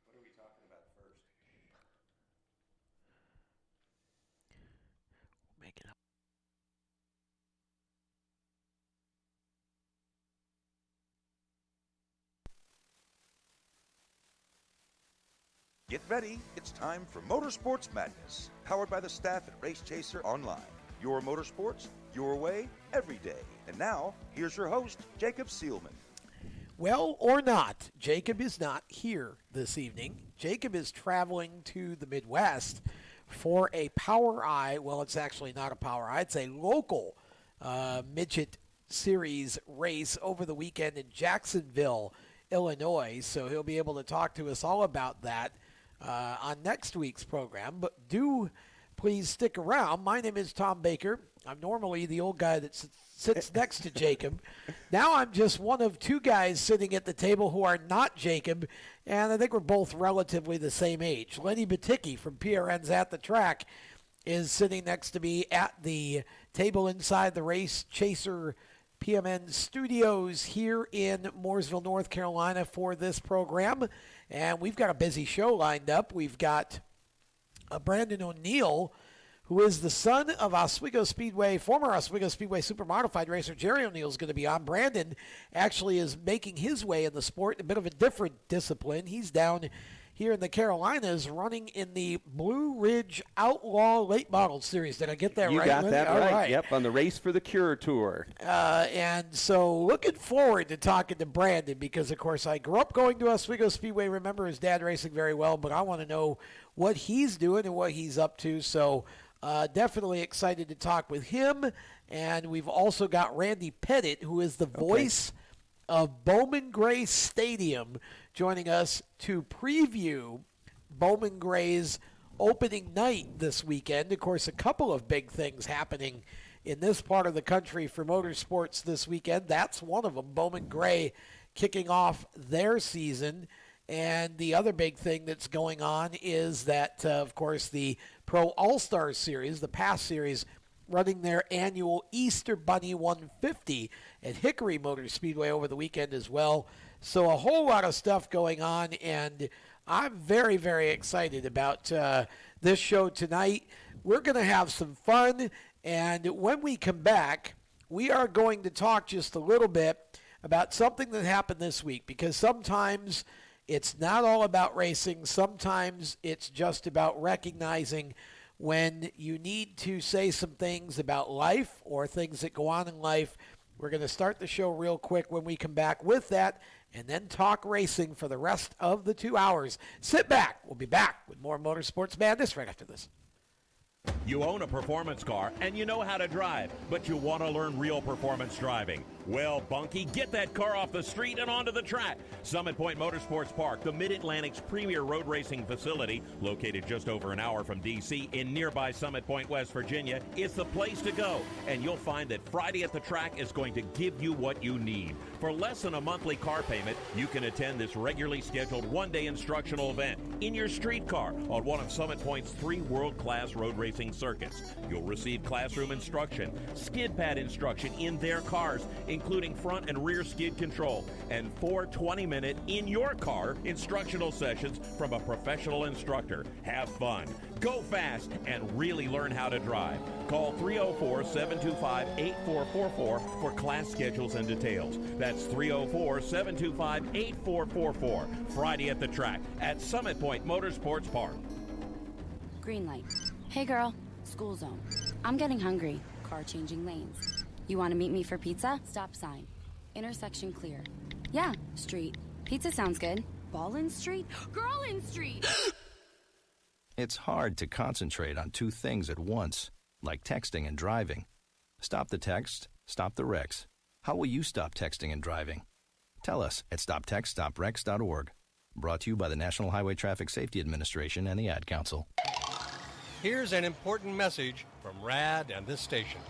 What are we talking about first? Make it up. Get ready, it's time for Motorsports Madness, powered by the staff at Race Chaser Online. Your motorsports, your way, every day. And now, here's your host, Jacob Seelman. Well, or not, Jacob is not here this evening. Jacob is traveling to the Midwest for a Power Eye. Well, it's actually not a Power Eye. It's a local midget series race over the weekend in Jacksonville, Illinois. So he'll be able to talk to us all about that on next week's program. But do please stick around. My name is Tom Baker. I'm normally the old guy that sits next to Jacob. Now I'm just one of two guys sitting at the table who are not Jacob, and I think we're both relatively the same age. Lenny Batycki from PRN's At the Track is sitting next to me at the table inside the Race Chaser PMN studios here in Mooresville, North Carolina for this program. And we've got a busy show lined up. We've got Brandon O'Neill, who is the son of Oswego Speedway, former Oswego Speedway Supermodified racer Jerry O'Neill is going to be on. Brandon actually is making his way in the sport, a bit of a different discipline. He's down here in the Carolinas running in the Blue Ridge Outlaw Late Model Series. Did I get that right? You got that All right. Yep, on the Race for the Cure Tour. And so looking forward to talking to Brandon because, of course, I grew up going to Oswego Speedway, remember his dad racing very well, but I want to know what he's doing and what he's up to. So definitely excited to talk with him. And we've also got Randy Pettitt, who is the voice of Bowman Gray Stadium, joining us to preview Bowman Gray's opening night this weekend. Of course, a couple of big things happening in this part of the country for motorsports this weekend. That's one of them, Bowman Gray kicking off their season. And the other big thing that's going on is that, of course, the Pro All-Star Series, the PASS Series, running their annual Easter Bunny 150 at Hickory Motor Speedway over the weekend as well. So a whole lot of stuff going on, and I'm very, very excited about this show tonight. We're going to have some fun, and when we come back, we are going to talk just a little bit about something that happened this week, because sometimes it's not all about racing. Sometimes it's just about recognizing when you need to say some things about life or things that go on in life. We're going to start the show real quick when we come back with that and then talk racing for the rest of the 2 hours. Sit back. We'll be back with more Motorsports Madness right after this. You own a performance car and you know how to drive, but you want to learn real performance driving. Well, Bunky, get that car off the street and onto the track. Summit Point Motorsports Park, the Mid-Atlantic's premier road racing facility, located just over an hour from D.C. in nearby Summit Point, West Virginia, is the place to go. And you'll find that Friday at the Track is going to give you what you need. For less than a monthly car payment, you can attend this regularly scheduled one-day instructional event in your street car on one of Summit Point's 3 world-class road racing circuits. You'll receive classroom instruction, skid pad instruction in their cars, including front and rear skid control, and 4 20-minute in-your-car instructional sessions from a professional instructor. Have fun, go fast, and really learn how to drive. Call 304-725-8444 for class schedules and details. That's 304-725-8444. Friday at the Track at Summit Point Motorsports Park. Green light. Hey girl, school zone. I'm getting hungry. Car changing lanes. You want to meet me for pizza? Stop sign. Intersection clear. Yeah, street. Pizza sounds good. Ballin Street? Girlin Street! It's hard to concentrate on 2 things at once, like texting and driving. Stop the text, stop the wrecks. How will you stop texting and driving? Tell us at stoptextstopwrecks.org. Brought to you by the National Highway Traffic Safety Administration and the Ad Council. Here's an important message from RAD and this station.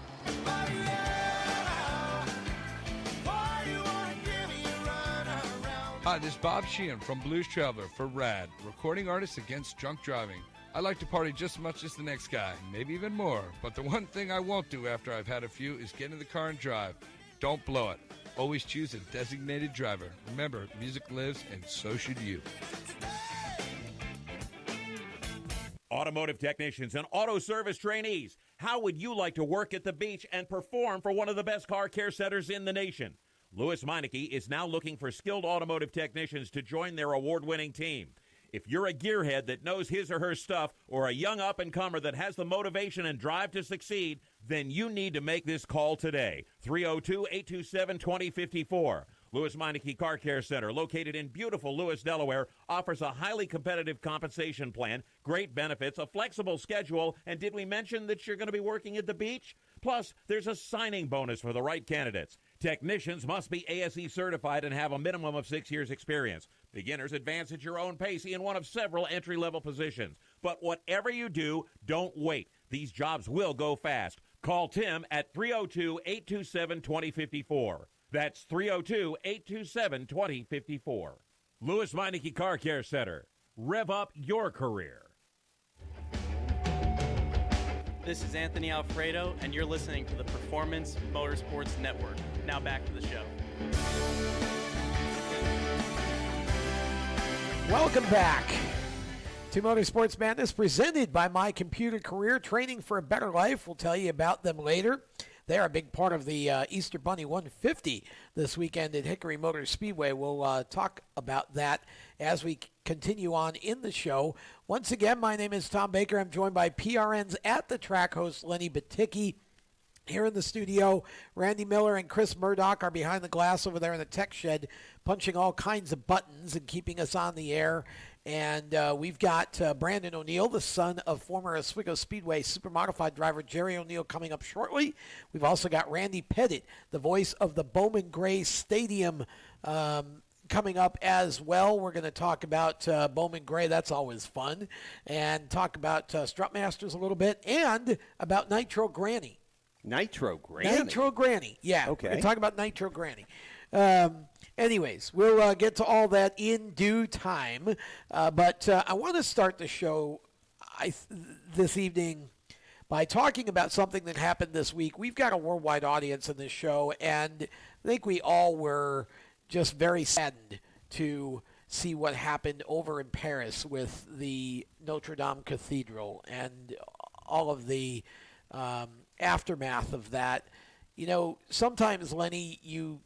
Hi, this is Bob Sheehan from Blues Traveler for RAD, recording artists against drunk driving. I like to party just as much as the next guy, maybe even more. But the one thing I won't do after I've had a few is get in the car and drive. Don't blow it. Always choose a designated driver. Remember, music lives, and so should you. Automotive technicians and auto service trainees, how would you like to work at the beach and perform for one of the best car care centers in the nation? Louis Meineke is now looking for skilled automotive technicians to join their award-winning team. If you're a gearhead that knows his or her stuff, or a young up-and-comer that has the motivation and drive to succeed, then you need to make this call today. 302-827-2054. Louis Meineke Car Care Center, located in beautiful Lewis, Delaware, offers a highly competitive compensation plan, great benefits, a flexible schedule, and did we mention that you're going to be working at the beach? Plus, there's a signing bonus for the right candidates. Technicians must be ASE certified and have a minimum of 6 years experience. Beginners advance at your own pace in one of several entry-level positions. But whatever you do, don't wait. These jobs will go fast. Call Tim at 302-827-2054. That's 302-827-2054. Louis Meineke Car Care Center. Rev up your career. This is Anthony Alfredo, and you're listening to the Performance Motorsports Network. Now back to the show. Welcome back to Motorsports Madness, presented by MyComputerCareer. Training for a better life. We'll tell you about them later. They're a big part of the Easter Bunny 150 this weekend at Hickory Motor Speedway. We'll talk about that as we continue on in the show. Once again, my name is Tom Baker. I'm joined by PRN's At the Track host Lenny Batycki. Here in the studio, Randy Miller and Chris Murdoch are behind the glass over there in the tech shed, punching all kinds of buttons and keeping us on the air. And we've got Brandon O'Neill, the son of former Oswego Speedway supermodified driver Jerry O'Neill, coming up shortly. We've also got Randy Pettitt, the voice of the Bowman Gray Stadium, coming up as well. We're going to talk about Bowman Gray. That's always fun. And talk about Strutmasters a little bit and about Nitro Granny. Nitro Granny? Nitro Granny, yeah. Okay. We're going to talk about Nitro Granny. Anyways, we'll get to all that in due time. But I want to start the show this evening by talking about something that happened this week. We've got a worldwide audience in this show, and I think we all were just very saddened to see what happened over in Paris with the Notre Dame Cathedral and all of the aftermath of that. You know, sometimes, Lenny, you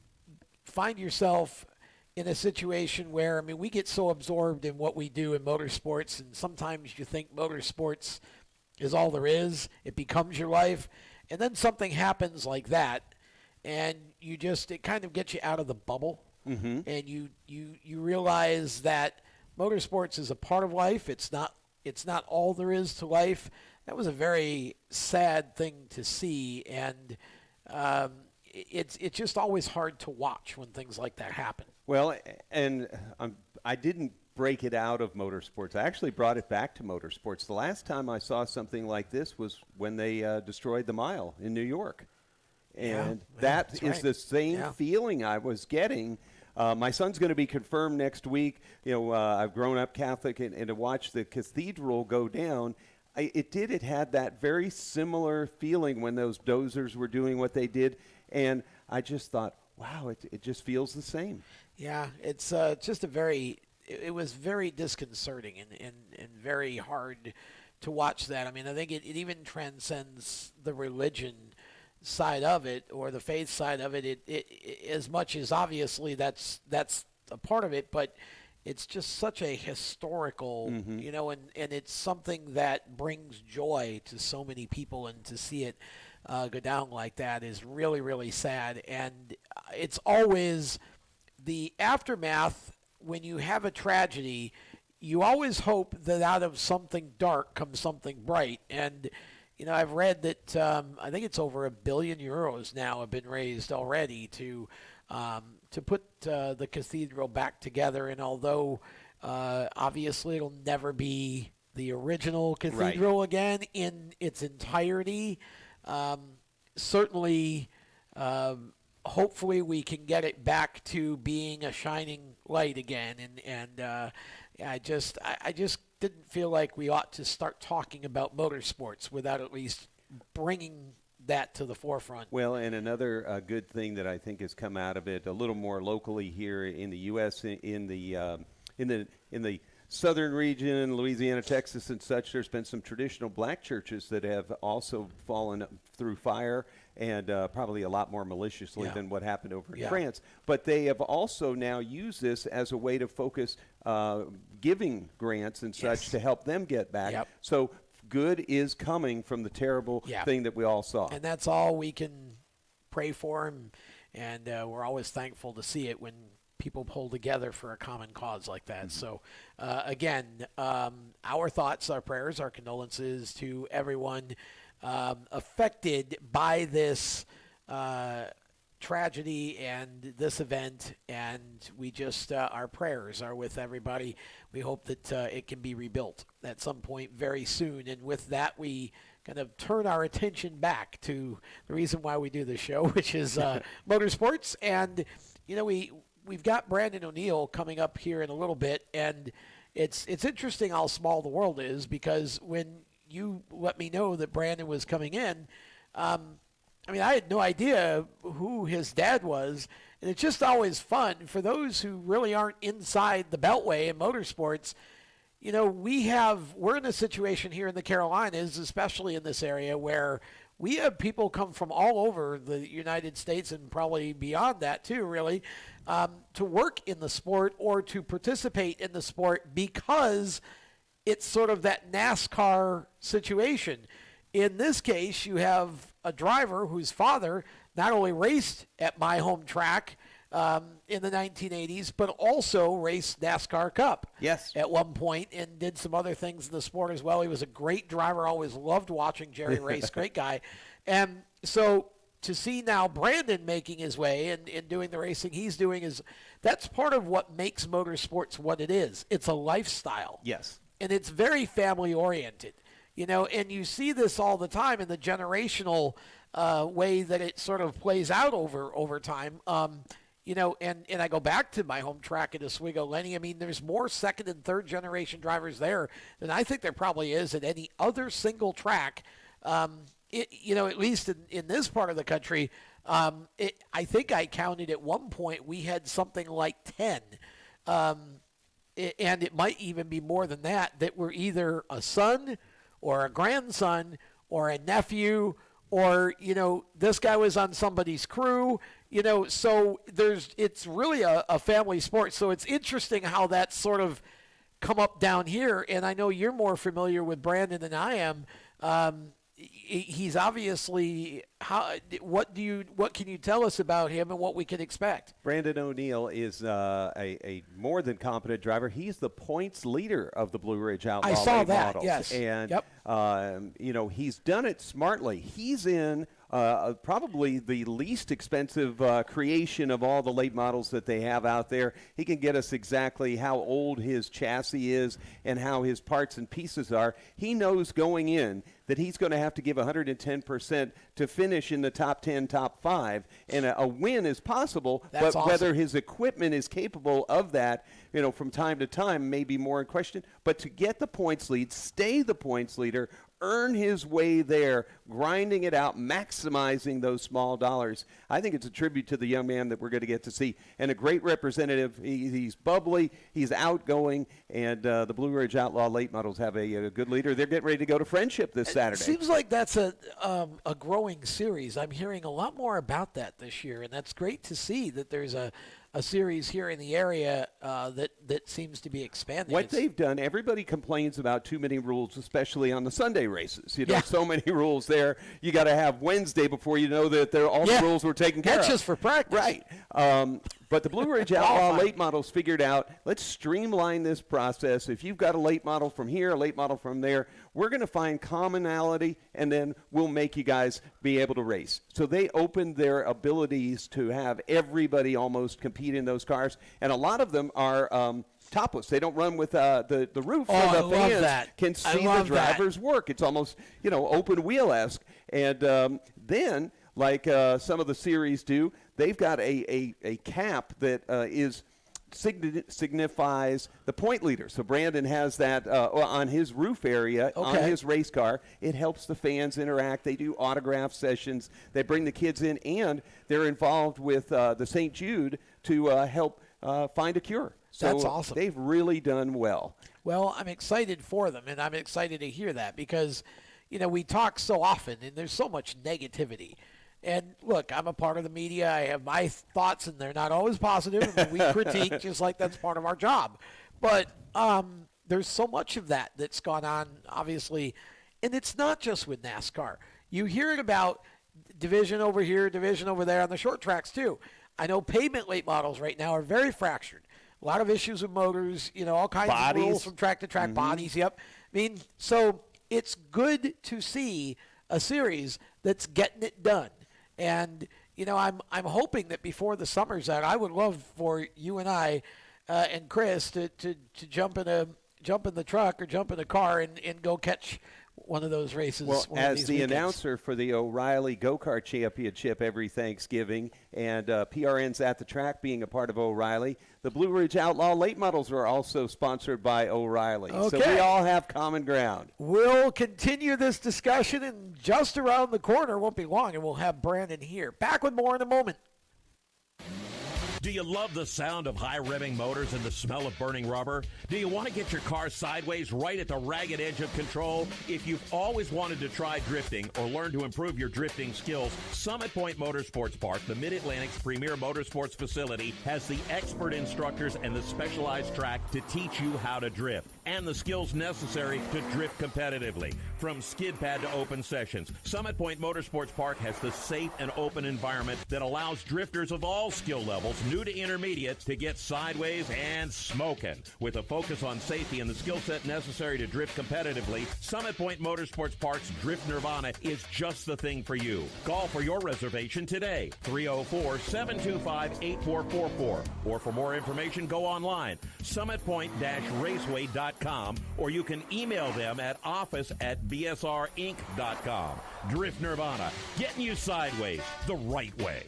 find yourself in a situation where, I mean, we get so absorbed in what we do in motorsports, and sometimes you think motorsports is all there is. It becomes your life. And then something happens like that, and it kind of gets you out of the bubble. Mm-hmm. And you realize that motorsports is a part of life. It's not all there is to life. That was a very sad thing to see, and it's just always hard to watch when things like that happen. Well, and I didn't break it out of motorsports. I actually brought it back to motorsports. The last time I saw something like this was when they destroyed the mile in New York. And that is the same feeling I was getting. My son's going to be confirmed next week. You know, I've grown up Catholic, and to watch the cathedral go down, it had that very similar feeling when those dozers were doing what they did. And I just thought, wow, it just feels the same. Yeah, it's just it was very disconcerting and very hard to watch that. I mean, I think it even transcends the religion side of it or the faith side of it. It as much as obviously that's a part of it, but it's just such a historical, you know, and it's something that brings joy to so many people, and to see it go down like that is really, really sad. And it's always the aftermath. When you have a tragedy, you always hope that out of something dark comes something bright. And, you know, I've read that I think it's over €1 billion now have been raised already to put the cathedral back together. And although obviously it'll never be the original cathedral again in its entirety, certainly hopefully we can get it back to being a shining light again. And I just didn't feel like we ought to start talking about motorsports without at least bringing that to the forefront. Well, and another good thing that I think has come out of it a little more locally here in the U.S. in the southern region, Louisiana, Texas, and such. There's been some traditional black churches that have also fallen through fire, and probably a lot more maliciously than what happened over in France. But they have also now used this as a way to focus giving grants and such to help them get back. Yep. So good is coming from the terrible thing that we all saw. And that's all we can pray for, and we're always thankful to see it when people pull together for a common cause like that. So, again, our thoughts, our prayers, our condolences to everyone affected by this tragedy and this event, and we just, our prayers are with everybody. We hope that it can be rebuilt at some point very soon, and with that, we kind of turn our attention back to the reason why we do this show, which is motorsports. And, you know, we've got Brandon O'Neill coming up here in a little bit, and it's interesting how small the world is, because when you let me know that Brandon was coming in, I mean, I had no idea who his dad was, and it's just always fun for those who really aren't inside the Beltway in motorsports. You know, we're in a situation here in the Carolinas, especially in this area, where we have people come from all over the United States and probably beyond that too, really, to work in the sport or to participate in the sport, because it's sort of that NASCAR situation. In this case, you have a driver whose father not only raced at my home track in the 1980s, but also raced NASCAR Cup at one point, and did some other things in the sport as well. He was a great driver. Always loved watching Jerry race. Great guy. And so to see now Brandon making his way and doing the racing he's doing, that's part of what makes motorsports what it is. It's a lifestyle. Yes. And it's very family oriented. You know, and you see this all the time in the generational way that it sort of plays out over time. You know, and I go back to my home track in Oswego, Lenny. I mean, there's more second and third generation drivers there than I think there probably is at any other single track. You know, at least in this part of the country, I think I counted at one point we had something like 10. And it might even be more than that were either a son or a grandson or a nephew, or, you know, this guy was on somebody's crew, you know, so it's really a family sport. So it's interesting how that's sort of come up down here. And I know you're more familiar with Brandon than I am. He's obviously, what can you tell us about him and what we can expect? Brandon O'Neill is a more than competent driver. He's the points leader of the Blue Ridge Outlaw. I saw late that, models. yes. And, you know, he's done it smartly. He's in probably the least expensive creation of all the late models that they have out there. He can get us exactly how old his chassis is and how his parts and pieces are. He knows going in that he's going to have to give 110% to finish in the top 10, top 5, and a win is possible. That's but awesome. Whether his equipment is capable of that, you know, from time to time may be more in question. But to get the points lead, stay the points leader, earn his way there, grinding it out, maximizing those small dollars. I think it's a tribute to the young man that we're going to get to see, and a great representative. He's bubbly, he's outgoing, and the Blue Ridge Outlaw late models have a good leader. They're getting ready to go to Friendship this Saturday. It seems like that's a growing series. I'm hearing a lot more about that this year, and that's great to see that there's a series here in the area that seems to be expanding. What they've done, everybody complains about too many rules, especially on the Sunday races. You know, so many rules there. You got to have Wednesday before you know that all the rules were taken care of. That's just for practice. Right. But the Blue Ridge Outlaw late models figured out, let's streamline this process. If you've got a late model from here, a late model from there, we're going to find commonality, and then we'll make you guys be able to race. So they opened their abilities to have everybody almost compete in those cars, and a lot of them are topless. They don't run with the roof, so the fans can see the drivers work. It's almost, you know, open wheel-esque. And then, like some of the series do, they've got a cap that is signifies the point leader. So Brandon has that on his roof area, on his race car. It helps the fans interact. They do autograph sessions. They bring the kids in, and they're involved with the St. Jude to help find a cure. So that's awesome. They've really done well. Well, I'm excited for them, and I'm excited to hear that because, we talk so often, and there's so much negativity. And look, I'm a part of the media. I have my thoughts, and they're not always positive. And we critique, just like that's part of our job. But there's so much of that that's gone on, obviously. And it's not just with NASCAR. You hear it about division over here, division over there on the short tracks, too. I know pavement late models right now are very fractured. A lot of issues with motors, all kinds of rules from track to track, bodies, yep. I mean, so it's good to see a series that's getting it done. And, I'm hoping that before the summer's out, I would love for you and I and Chris to jump in the truck or jump in a car and go catch one of those races. Well, as the weekends. announcer for the O'Reilly Go-Kart Championship every Thanksgiving, and PRN's at the track being a part of O'Reilly, the Blue Ridge Outlaw late models are also sponsored by O'Reilly. Okay. So we all have common ground. We'll continue this discussion, and just around the corner, won't be long, and we'll have Brandon here. Back with more in a moment. Do you love the sound of high-revving motors and the smell of burning rubber? Do you want to get your car sideways right at the ragged edge of control? If you've always wanted to try drifting or learn to improve your drifting skills, Summit Point Motorsports Park, the Mid-Atlantic's premier motorsports facility, has the expert instructors and the specialized track to teach you how to drift and the skills necessary to drift competitively. From skid pad to open sessions, Summit Point Motorsports Park has the safe and open environment that allows drifters of all skill levels, new to intermediate, to get sideways and smoking. With a focus on safety and the skill set necessary to drift competitively, Summit Point Motorsports Park's Drift Nirvana is just the thing for you. Call for your reservation today, 304-725-8444. Or for more information, go online, summitpoint-raceway.com, or you can email them at office@bsrinc.com. Drift Nirvana, getting you sideways the right way.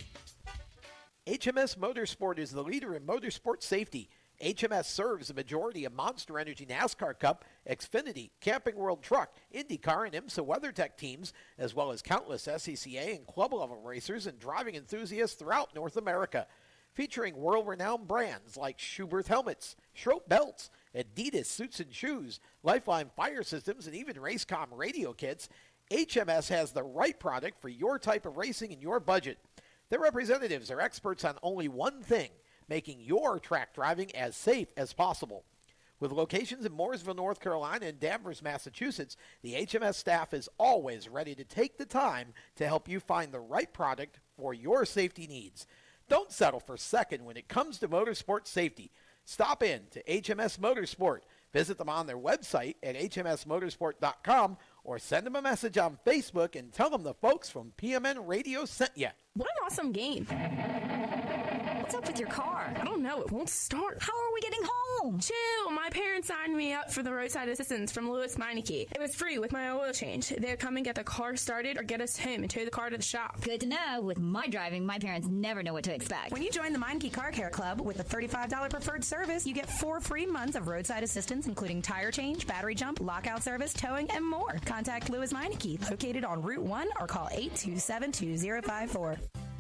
HMS Motorsport is the leader in motorsport safety. HMS serves the majority of Monster Energy NASCAR Cup, Xfinity, Camping World Truck, IndyCar, and IMSA WeatherTech teams, as well as countless SCCA and club-level racers and driving enthusiasts throughout North America. Featuring world-renowned brands like Schuberth helmets, Schroep belts, Adidas suits and shoes, Lifeline fire systems, and even Racecom radio kits, HMS has the right product for your type of racing and your budget. Their representatives are experts on only one thing, making your track driving as safe as possible. With locations in Mooresville, North Carolina, and Danvers, Massachusetts, the HMS staff is always ready to take the time to help you find the right product for your safety needs. Don't settle for second when it comes to motorsport safety. Stop in to HMS Motorsport. Visit them on their website at hmsmotorsport.com or send them a message on Facebook and tell them the folks from PMN Radio sent you. What an awesome game. What's up with your car? I don't know. It won't start. How are we getting home? Chill. My parents signed me up for the roadside assistance from Louis Meineke. It was free with my oil change. They'd come and get the car started or get us home and tow the car to the shop. Good to know. With my driving, my parents never know what to expect. When you join the Meineke Car Care Club with a $35 preferred service, you get 4 free months of roadside assistance, including tire change, battery jump, lockout service, towing, and more. Contact Louis Meineke, located on Route 1, or call 827-2054.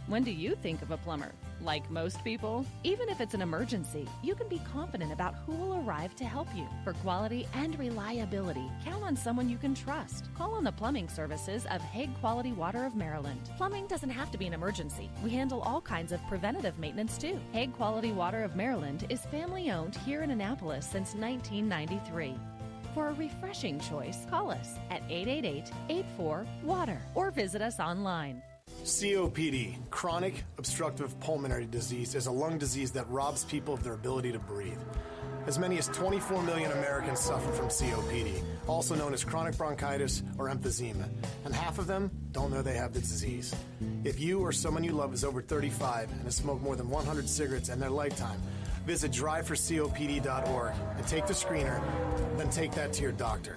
When do you think of a plumber? Like most people, even if it's an emergency, you can be confident about who will arrive to help you. For quality and reliability, count on someone you can trust. Call on the plumbing services of Hague Quality Water of Maryland. Plumbing doesn't have to be an emergency. We handle all kinds of preventative maintenance too. Hague Quality Water of Maryland is family-owned here in Annapolis since 1993. For a refreshing choice, call us at 888-84-WATER or visit us online. COPD, chronic obstructive pulmonary disease, is a lung disease that robs people of their ability to breathe. As many as 24 million Americans suffer from COPD, also known as chronic bronchitis or emphysema, and half of them don't know they have the disease. If you or someone you love is over 35 and has smoked more than 100 cigarettes in their lifetime, visit driveforcopd.org and take the screener, then take that to your doctor.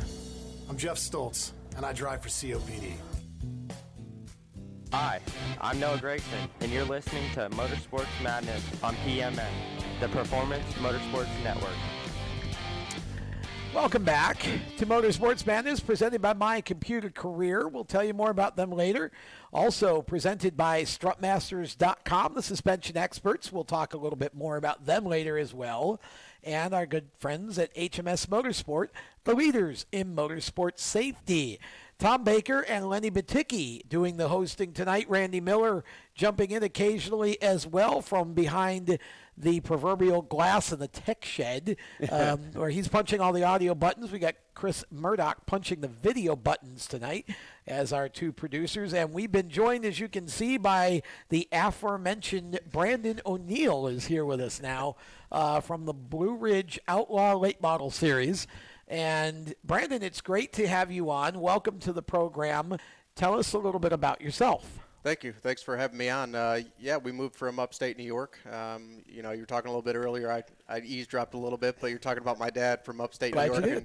I'm Jeff Stoltz, and I drive for COPD. Hi, I'm Noah Gregson, and you're listening to Motorsports Madness on PMN, the Performance Motorsports Network. Welcome back to Motorsports Madness, presented by MyComputerCareer. We'll tell you more about them later. Also presented by strutmasters.com, the suspension experts. We'll talk a little bit more about them later as well. And our good friends at HMS Motorsport, the leaders in motorsport safety. Tom Baker and Lenny Batycki doing the hosting tonight. Randy Miller jumping in occasionally as well from behind the proverbial glass in the tech shed, where he's punching all the audio buttons. We got Chris Murdoch punching the video buttons tonight as our two producers. And we've been joined, as you can see, by the aforementioned Brandon O'Neill is here with us now from the Blue Ridge Outlaw Late Model Series. And Brandon, it's great to have you on. Welcome to the program. Tell us a little bit about yourself. Thank you. Thanks for having me on. Yeah, we moved from upstate New York. You know, you were talking a little bit earlier. I eavesdropped a little bit, but you're talking about my dad from upstate New York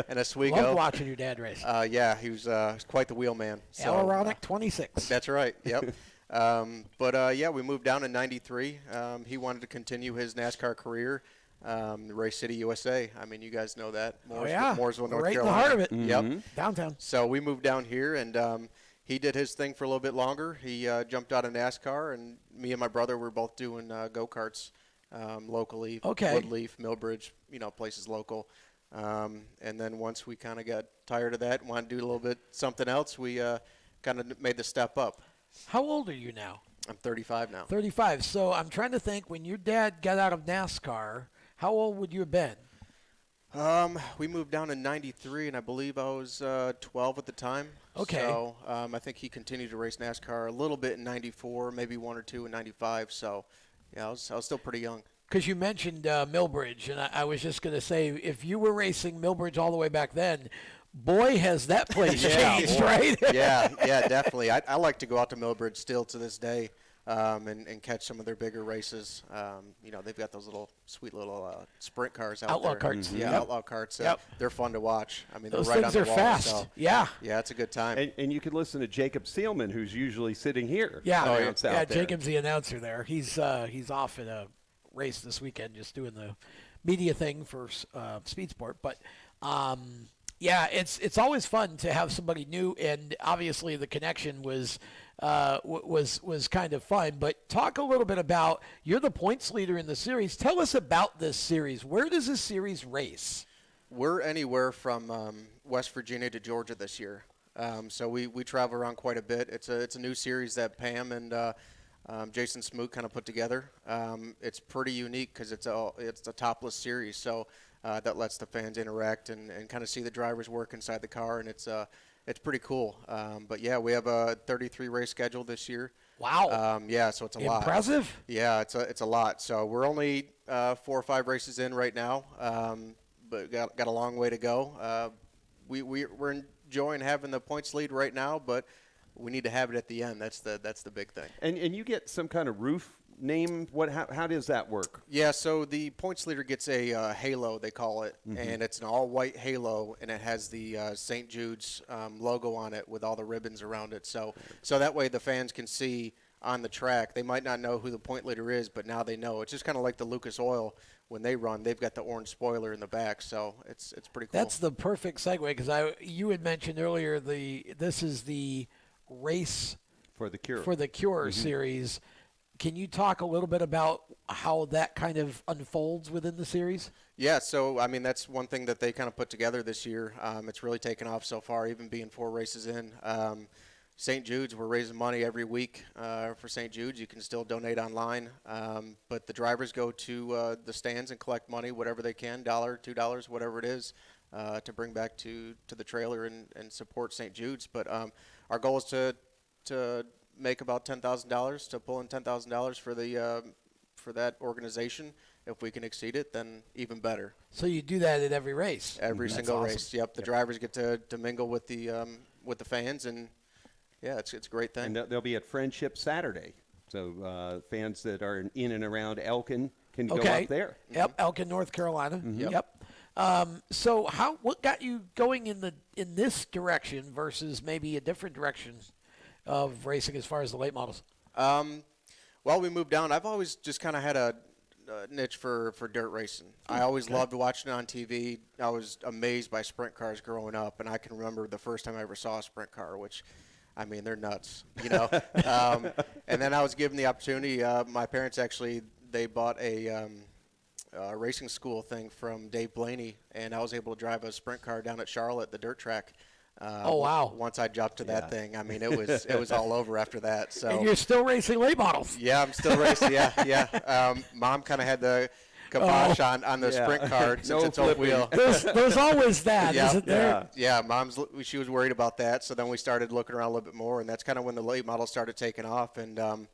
and Oswego. Love watching your dad race. Yeah, he was quite the wheelman. So, Alironic 26. That's right. Yep. Yeah, we moved down in '93. He wanted to continue his NASCAR career. Race City, USA. I mean, you guys know that. Mooresville, North right Carolina. In the heart of it. Yep. Downtown. So we moved down here, and he did his thing for a little bit longer. He jumped out of NASCAR, and me and my brother were both doing go-karts locally. Okay. Woodleaf, Millbridge, you know, places local. And then once we kind of got tired of that and wanted to do a little bit something else, we kind of made the step up. How old are you now? I'm 35 now. 35. So I'm trying to think, when your dad got out of NASCAR, how old would you have been? We moved down in '93, and I believe I was 12 at the time. Okay. So I think he continued to race NASCAR a little bit in '94, maybe one or two in '95. So yeah, I was still pretty young. Because you mentioned Millbridge, and I was just going to say, if you were racing Millbridge all the way back then, boy, has that place changed, right? yeah, definitely. I like to go out to Millbridge still to this day. And catch some of their bigger races. You know, they've got those sweet little sprint cars out Outlaw there. Carts. Mm-hmm. Yeah, Outlaw carts. They're fun to watch. I mean, those they're right things on are the wall. fast. So, yeah, it's a good time. And you could listen to Jacob Seelman, who's usually sitting here. Yeah, Jacob's the announcer there. He's off at a race this weekend, just doing the media thing for Speed Sport. But yeah, it's always fun to have somebody new, and obviously the connection was kind of fun. But talk a little bit about, you're the points leader in the series. Tell us about this series. Where does this series race? We're anywhere from West Virginia to Georgia this year. So we travel around quite a bit. It's a new series that Pam and Jason Smoot kind of put together. It's pretty unique because it's a topless series, so that lets the fans interact and kind of see the drivers work inside the car, and it's pretty cool. But yeah, we have a 33 race schedule this year. Wow. Yeah, so it's a lot. Impressive. Yeah, it's a lot. So we're only 4 or 5 races in right now, but got a long way to go. We're enjoying having the points lead right now, but we need to have it at the end. That's the big thing. And you get some kind of roof name. How does that work? Yeah, so the points leader gets a halo, they call it, and it's an all-white halo, and it has the St. Jude's logo on it with all the ribbons around it. So that way the fans can see on the track. They might not know who the point leader is, but now they know. It's just kind of like the Lucas Oil. When they run, they've got the orange spoiler in the back, so it's pretty cool. That's the perfect segue, because you had mentioned earlier this is the race for the Cure series. Can you talk a little bit about how that kind of unfolds within the series? Yeah, so I mean that's one thing that they kind of put together this year. It's really taken off so far, even being 4 races in. St. Jude's, we're raising money every week for St. Jude's. You can still donate online, but the drivers go to the stands and collect money, whatever they can, $1, $2, whatever it is, to bring back to the trailer and support St. Jude's. But our goal is to make about $10,000, to pull in $10,000 for that organization. If we can exceed it, then even better. So you do that at every race? Every single race. Yep. The drivers get to mingle with the fans, and yeah, it's a great thing. And they'll be at Friendship Saturday, so fans that are in and around Elkin can go up there. Yep, Elkin, North Carolina. Mm-hmm. Yep. So what got you going in this direction versus maybe a different direction of racing as far as the late models? Well, we moved down. I've always just kind of had a niche for dirt racing. I always loved watching it on TV. I was amazed by sprint cars growing up, and I can remember the first time I ever saw a sprint car, which, I mean, they're nuts, you know. And then I was given the opportunity. My parents actually, they bought a racing school thing from Dave Blaney, and I was able to drive a sprint car down at Charlotte, the dirt track. Oh, wow. Once I jumped to that thing, I mean, it was all over after that. So. And you're still racing late models. Yeah, I'm still racing, yeah. Mom kind of had the kibosh on the sprint car since it's old wheel. There's always that, isn't there? Yeah, she was worried about that, so then we started looking around a little bit more, and that's kind of when the late models started taking off, and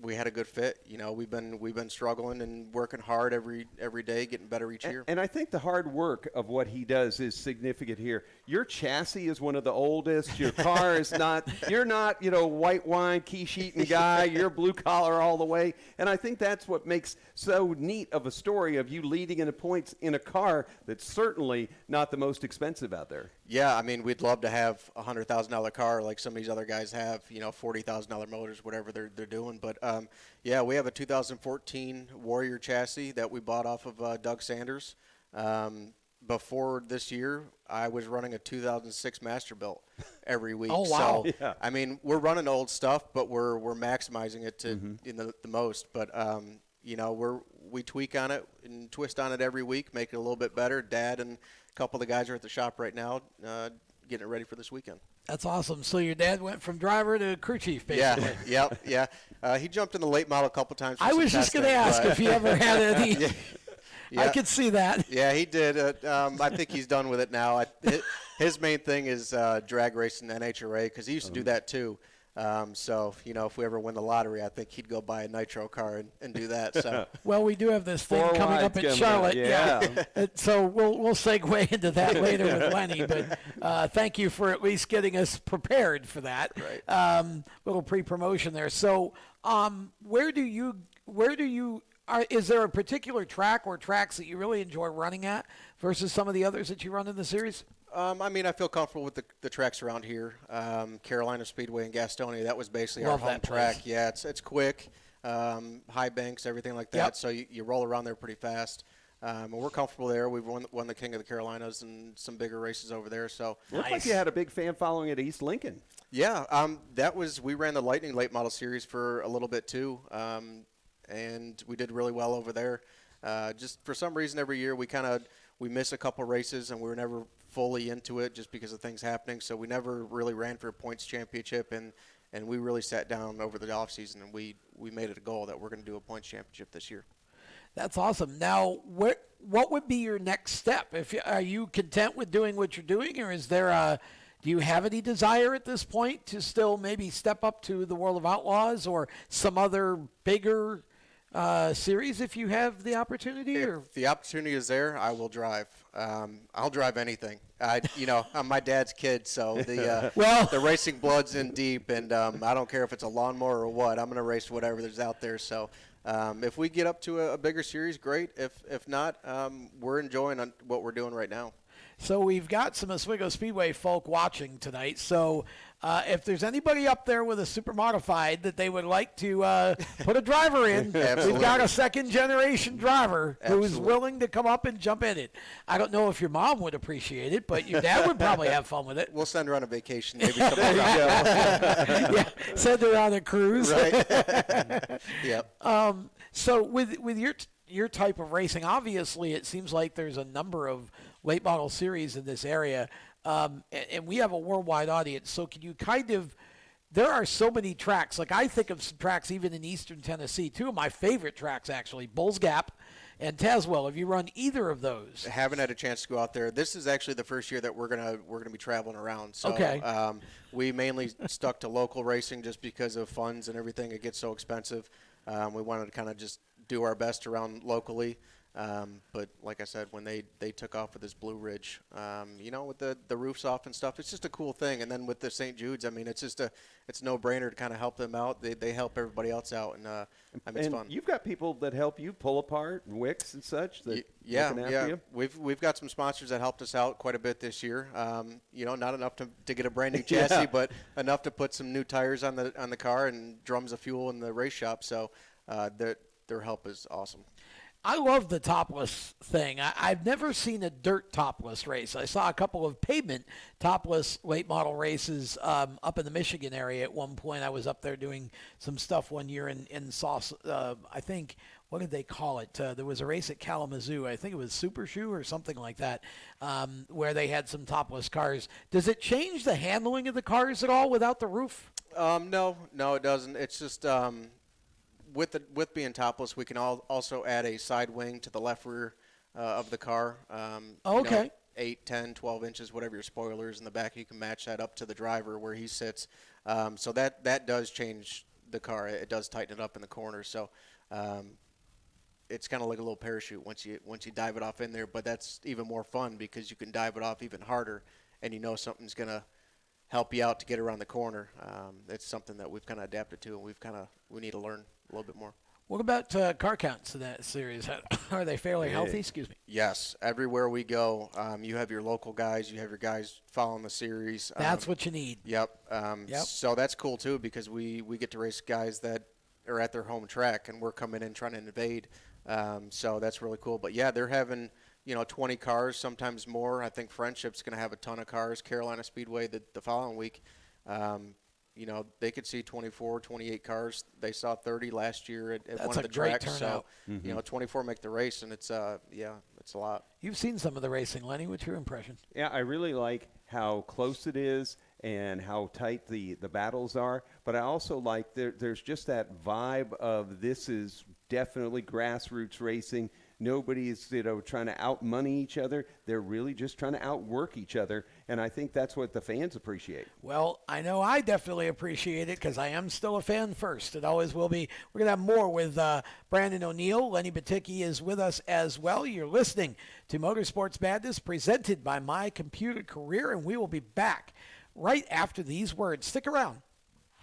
we had a good fit. You know, we've been struggling and working hard every day, getting better each year. And I think the hard work of what he does is significant here. Your chassis is one of the oldest. Your car is not. You're not, white wine, key sheeting guy. You're blue collar all the way. And I think that's what makes so neat of a story of you leading in the points in a car that's certainly not the most expensive out there. Yeah, I mean, we'd love to have a $100,000 car like some of these other guys have. $40,000 motors, whatever they're doing. But yeah, we have a 2014 Warrior chassis that we bought off of Doug Sanders. Before this year, I was running a 2006 Masterbuilt every week. Oh, wow. So, yeah. I mean, we're running old stuff, but we're maximizing it to in the most. But we tweak on it and twist on it every week, make it a little bit better. Dad and a couple of the guys are at the shop right now, getting it ready for this weekend. That's awesome. So your dad went from driver to crew chief, basically. Yeah. He jumped in the late model a couple times. I was just going to ask if he ever had any. Yeah. I could see that. Yeah, he did. I think he's done with it now. His main thing is drag racing NHRA because he used to do that too. So, if we ever win the lottery, I think he'd go buy a nitro car and do that. So. Well, we do have this thing coming up in Charlotte. Yeah. So we'll segue into that later with Lenny. But thank you for at least getting us prepared for that. Right. Little pre-promotion there. So is there a particular track or tracks that you really enjoy running at versus some of the others that you run in the series? I mean, I feel comfortable with the tracks around here. Carolina Speedway and Gastonia, that was basically Love our home that place. track. Yeah, it's quick, high banks, everything like that. Yep. So you roll around there pretty fast. And we're comfortable there. We've won the King of the Carolinas and some bigger races over there. So Looks like you had a big fan following at East Lincoln. Yeah, we ran the Lightning Late Model Series for a little bit too, and we did really well over there. Just for some reason, every year we miss a couple races, and we were never fully into it just because of things happening. So we never really ran for a points championship, and we really sat down over the off season, and we made it a goal that we're going to do a points championship this year. That's awesome. Now, what would be your next step? Are you content with doing what you're doing, or do you have any desire at this point to still maybe step up to the World of Outlaws or some other bigger series if you have the opportunity? If the opportunity is there, I will drive. I'll drive anything. I'm my dad's kid, so the racing blood's in deep, and I don't care if it's a lawnmower or what. I'm going to race whatever there's out there. So if we get up to a bigger series, great. If not, we're enjoying what we're doing right now. So we've got some Oswego Speedway folk watching tonight. So if there's anybody up there with a super modified that they would like to put a driver in, we've got a second-generation driver who's willing to come up and jump in it. I don't know if your mom would appreciate it, but your dad would probably have fun with it. We'll send her on a vacation. Maybe yeah, send her on a cruise. Right. Yep. So with your type of racing, obviously it seems like there's a number of late model series in this area, and we have a worldwide audience. So can you there are so many tracks. Like I think of some tracks even in eastern Tennessee. Two of my favorite tracks, actually, Bulls Gap and Tazewell. Have you run either of those? Haven't had a chance to go out there. This is actually the first year that we're gonna be traveling around. So okay. We mainly stuck to local racing just because of funds and everything. It gets so expensive. We wanted to kind of just do our best around locally. But like I said, when they took off with this Blue Ridge, with the roofs off and stuff, it's just a cool thing. And then with the St. Jude's, I mean, it's no brainer to kind of help them out. They help everybody else out, and it's fun. You've got people that help you pull apart and Wicks and such. Yeah. We've got some sponsors that helped us out quite a bit this year. Not enough to get a brand new chassis, but enough to put some new tires on the car and drums of fuel in the race shop. So their help is awesome. I love the topless thing. I've never seen a dirt topless race. I saw a couple of pavement topless late model races up in the Michigan area at one point. I was up there doing some stuff one year and saw, I think, what did they call it? There was a race at Kalamazoo. I think it was Super Shoe or something like that, where they had some topless cars. Does it change the handling of the cars at all without the roof? No, it doesn't. It's just with being topless, we can also add a side wing to the left rear of the car. Okay. 8, 10, 12 inches, whatever your spoiler is in the back, you can match that up to the driver where he sits. So that does change the car. It does tighten it up in the corner. So it's kind of like a little parachute once you dive it off in there. But that's even more fun because you can dive it off even harder, and you know something's going to help you out to get around the corner. It's something that we've kind of adapted to, and we need to learn a little bit more. What about car counts in that series? Are they fairly healthy? Excuse me. Yes. Everywhere we go, you have your local guys. You have your guys following the series. That's what you need. Yep. So that's cool, too, because we get to race guys that are at their home track, and we're coming in trying to invade. So that's really cool. But, yeah, they're having, 20 cars, sometimes more. I think Friendship's going to have a ton of cars. Carolina Speedway the following week. They could see 24, 28 cars. They saw 30 last year at one of the tracks. Turnout. So, 24 make the race, and it's a lot. You've seen some of the racing, Lenny. What's your impression? Yeah, I really like how close it is and how tight the battles are. But I also like there's just that vibe of this is definitely grassroots racing. Nobody's, trying to outmoney each other. They're really just trying to outwork each other, and I think that's what the fans appreciate. Well, I know I definitely appreciate it because I am still a fan first. It always will be. We're going to have more with Brandon O'Neill. Lenny Batycki is with us as well. You're listening to Motorsports Madness presented by MyComputerCareer, and we will be back right after these words. Stick around.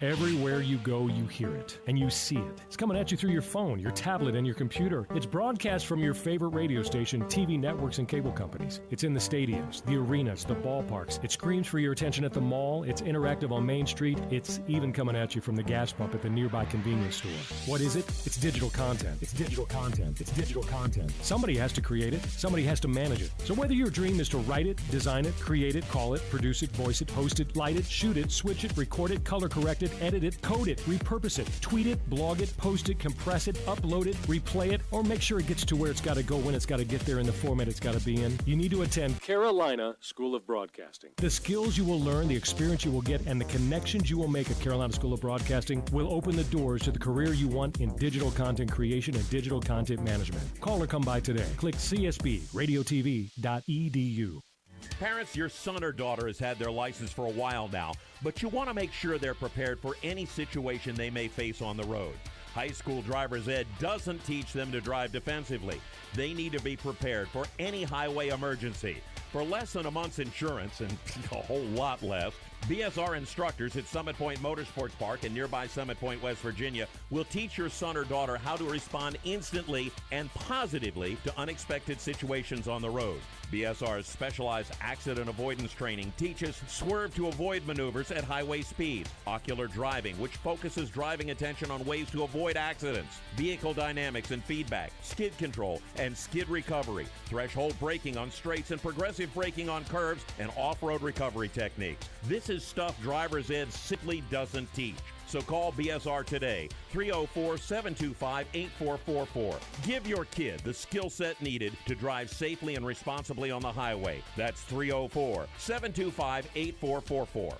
Everywhere you go, you hear it, and you see it. It's coming at you through your phone, your tablet, and your computer. It's broadcast from your favorite radio station, TV networks, and cable companies. It's in the stadiums, the arenas, the ballparks. It screams for your attention at the mall. It's interactive on Main Street. It's even coming at you from the gas pump at the nearby convenience store. What is it? It's digital content. It's digital content. It's digital content. Somebody has to create it. Somebody has to manage it. So whether your dream is to write it, design it, create it, call it, produce it, voice it, host it, light it, shoot it, switch it, record it, color correct it, edit it, code it, repurpose it, tweet it, blog it, post it, compress it, upload it, replay it, or make sure it gets to where it's got to go when it's got to get there in the format it's got to be in, you need to attend Carolina School of Broadcasting. The skills you will learn, the experience you will get, and the connections you will make at Carolina School of Broadcasting will open the doors to the career you want in digital content creation and digital content management. Call or come by today. Click csbradiotv.edu. Parents, your son or daughter has had their license for a while now, but you want to make sure they're prepared for any situation they may face on the road. High school driver's ed doesn't teach them to drive defensively. They need to be prepared for any highway emergency. For less than a month's insurance, and a whole lot less, BSR instructors at Summit Point Motorsports Park in nearby Summit Point, West Virginia, will teach your son or daughter how to respond instantly and positively to unexpected situations on the road. BSR's specialized accident avoidance training teaches swerve to avoid maneuvers at highway speed, ocular driving, which focuses driving attention on ways to avoid accidents, vehicle dynamics and feedback, skid control and skid recovery, threshold braking on straights and progressive braking on curves, and off-road recovery techniques. This is stuff driver's ed simply doesn't teach. So call BSR today, 304-725-8444. Give your kid the skill set needed to drive safely and responsibly on the highway. That's 304-725-8444.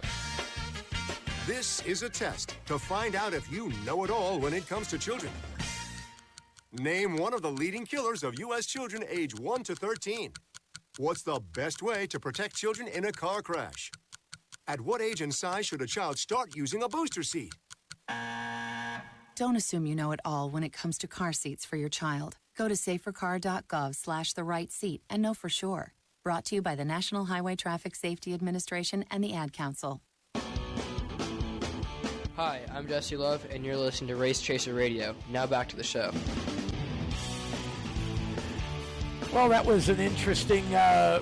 This is a test to find out if you know it all when it comes to children. Name one of the leading killers of U.S. children age 1 to 13. What's the best way to protect children in a car crash? At what age and size should a child start using a booster seat? Don't assume you know it all when it comes to car seats for your child. Go to safercar.gov/the-right-seat and know for sure. Brought to you by the National Highway Traffic Safety Administration and the Ad Council. Hi, I'm Jesse Love, and you're listening to Race Chaser Radio. Now back to the show. Well, that was an interesting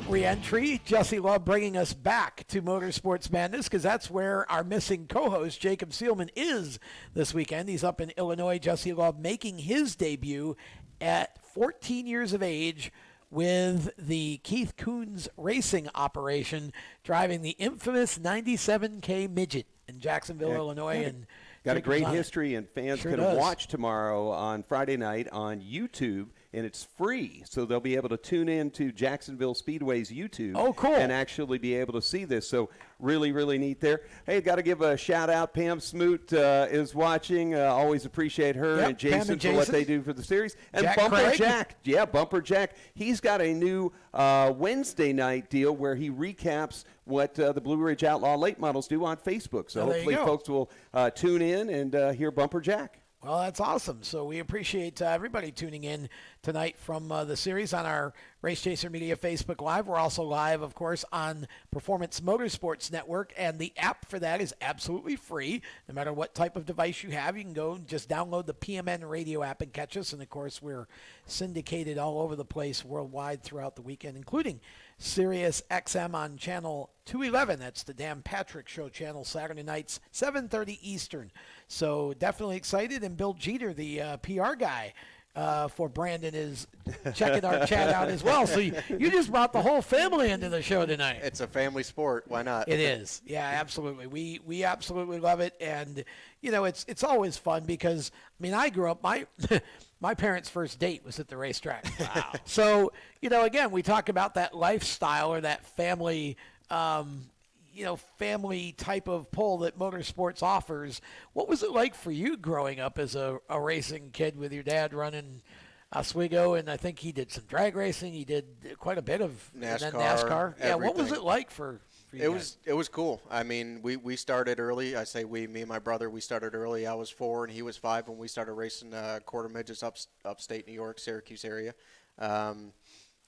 re-entry. Jesse Love bringing us back to Motorsports Madness because that's where our missing co-host, Jacob Seelman, is this weekend. He's up in Illinois. Jesse Love making his debut at 14 years of age with the Keith Coons Racing operation, driving the infamous 97K Midget in Jacksonville, Illinois. And got a Jacob's great on it. history, and fans Sure can does. watch tomorrow on Friday night on YouTube, and it's free. So they'll be able to tune in to Jacksonville Speedway's YouTube. Oh, cool. And actually be able to see this. So really, really neat there. Hey, got to give a shout-out. Pam Smoot is watching. Always appreciate her Yep, and Pam Jason and for what Jason. they do for the series. And Jack Bumper Craig. Jack. Yeah, Bumper Jack. He's got a new Wednesday night deal where he recaps what the Blue Ridge Outlaw late models do on Facebook. So Oh, there you hopefully go. folks will tune in and hear Bumper Jack. Well, that's awesome. So we appreciate everybody tuning in tonight from the series on our Race Chaser Media Facebook Live. We're also live, of course, on Performance Motorsports Network, and the app for that is absolutely free. No matter what type of device you have, you can go and just download the PMN radio app and catch us. And, of course, we're syndicated all over the place worldwide throughout the weekend, including Sirius XM on channel 211. That's the Dan Patrick Show channel, Saturday nights, 7:30 Eastern. So definitely excited. And Bill Jeter, the PR guy for Brandon, is checking our chat out as well. So you just brought the whole family into the show tonight. It's a family sport. Why not? It is. Yeah, absolutely. We absolutely love it. And, you know, it's always fun because, I mean, I grew up, my parents' first date was at the racetrack. Wow. So, you know, again, we talk about that lifestyle or that family, family type of pull that motorsports offers. What was it like for you growing up as a racing kid with your dad running Oswego? And I think he did some drag racing. He did quite a bit of NASCAR. Yeah, what was it like for you guys? It was cool. I mean, we started early. I say we, me and my brother, we started early. I was 4 and he was 5 when we started racing quarter midgets upstate New York, Syracuse area.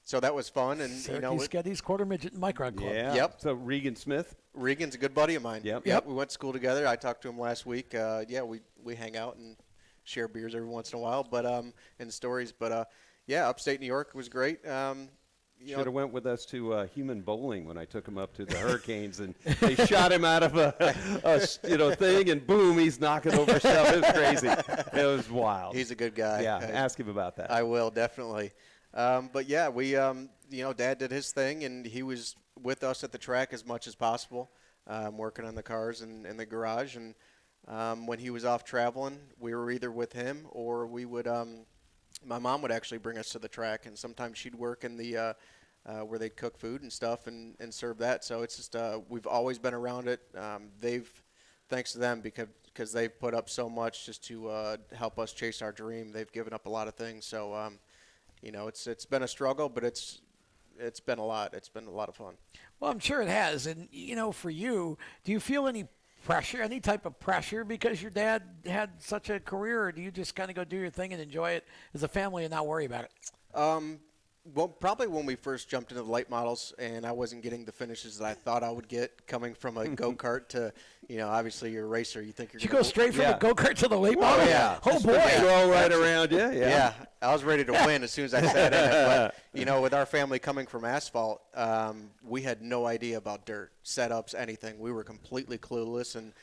So that was fun. And Syracuse Geddes Quarter Midget Micron Club. Yeah. Yep. So Regan Smith. Regan's a good buddy of mine. Yep. We went to school together. I talked to him last week. We hang out and share beers every once in a while, but and stories. But upstate New York was great. Should have went with us to Human Bowling when I took him up to the Hurricanes, and they shot him out of a thing, and boom, he's knocking over stuff. It was crazy. It was wild. He's a good guy. Yeah, ask him about that. I will, definitely. But yeah, we Dad did his thing, and he was with us at the track as much as possible, working on the cars and in the garage. And when he was off traveling, we were either with him or we would. My mom would actually bring us to the track, and sometimes she'd work in the where they'd cook food and stuff and serve that. So it's just we've always been around it. Thanks to them because they've put up so much just to help us chase our dream. They've given up a lot of things. So it's been a struggle, but it's been a lot. It's been a lot of fun. Well, I'm sure it has. And for you, do you feel any pressure, any type of pressure because your dad had such a career, or do you just kind of go do your thing and enjoy it as a family and not worry about it? Well, probably when we first jumped into the late models and I wasn't getting the finishes that I thought I would get coming from a go-kart to, obviously you're a racer. You think you're Did you go straight from a go-kart to the late model? Oh, yeah. Oh, boy. Roll right around you. Yeah. I was ready to win as soon as I sat in it. But, with our family coming from asphalt, we had no idea about dirt, setups, anything. We were completely clueless, and,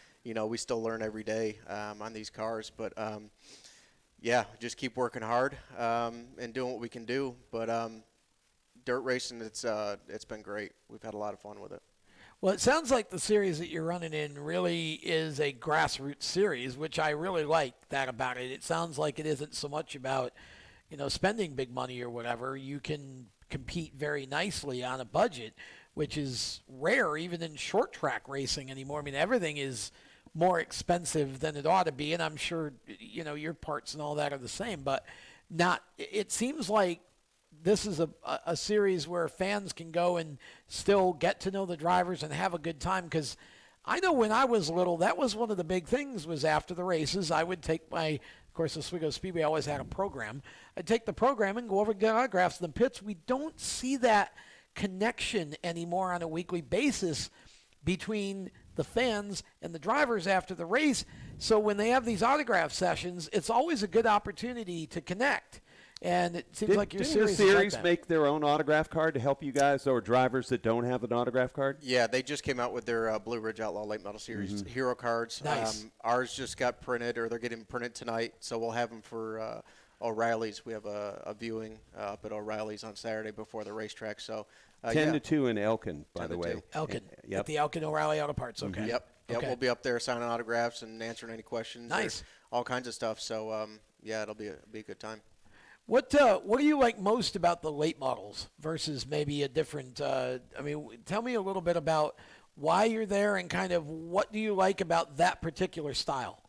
we still learn every day on these cars. But, just keep working hard and doing what we can do. But dirt racing, it's been great. We've had a lot of fun with it. Well, it sounds like the series that you're running in really is a grassroots series, which I really like that about it. It sounds like it isn't so much about, spending big money or whatever. You can compete very nicely on a budget, which is rare even in short track racing anymore. I mean, everything is more expensive than it ought to be, and I'm sure, your parts and all that are the same, but it seems like this is a series where fans can go and still get to know the drivers and have a good time, because I know when I was little, that was one of the big things was after the races, I would take of course, Oswego Speedway always had a program. I'd take the program and go over and get autographs in the pits. We don't see that connection anymore on a weekly basis between the fans and the drivers after the race. So when they have these autograph sessions, it's always a good opportunity to connect. And it seems like your didn't series the is like series that. make their own autograph card to help you guys or drivers that don't have an autograph card? Yeah, they just came out with their Blue Ridge Outlaw Late Model Series hero cards. Nice. Ours just got printed, or they're getting printed tonight, so we'll have them for O'Reilly's. We have a viewing up at O'Reilly's on Saturday before the racetrack. So 10 to 2 in Elkin, by the way. Elkin. Yep. At the Elkin O'Reilly Auto Parts. Okay. Yep. Okay. We'll be up there signing autographs and answering any questions. Nice. All kinds of stuff. So, it'll be a good time. What do you like most about the late models versus maybe a different? Tell me a little bit about why you're there and kind of what do you like about that particular style?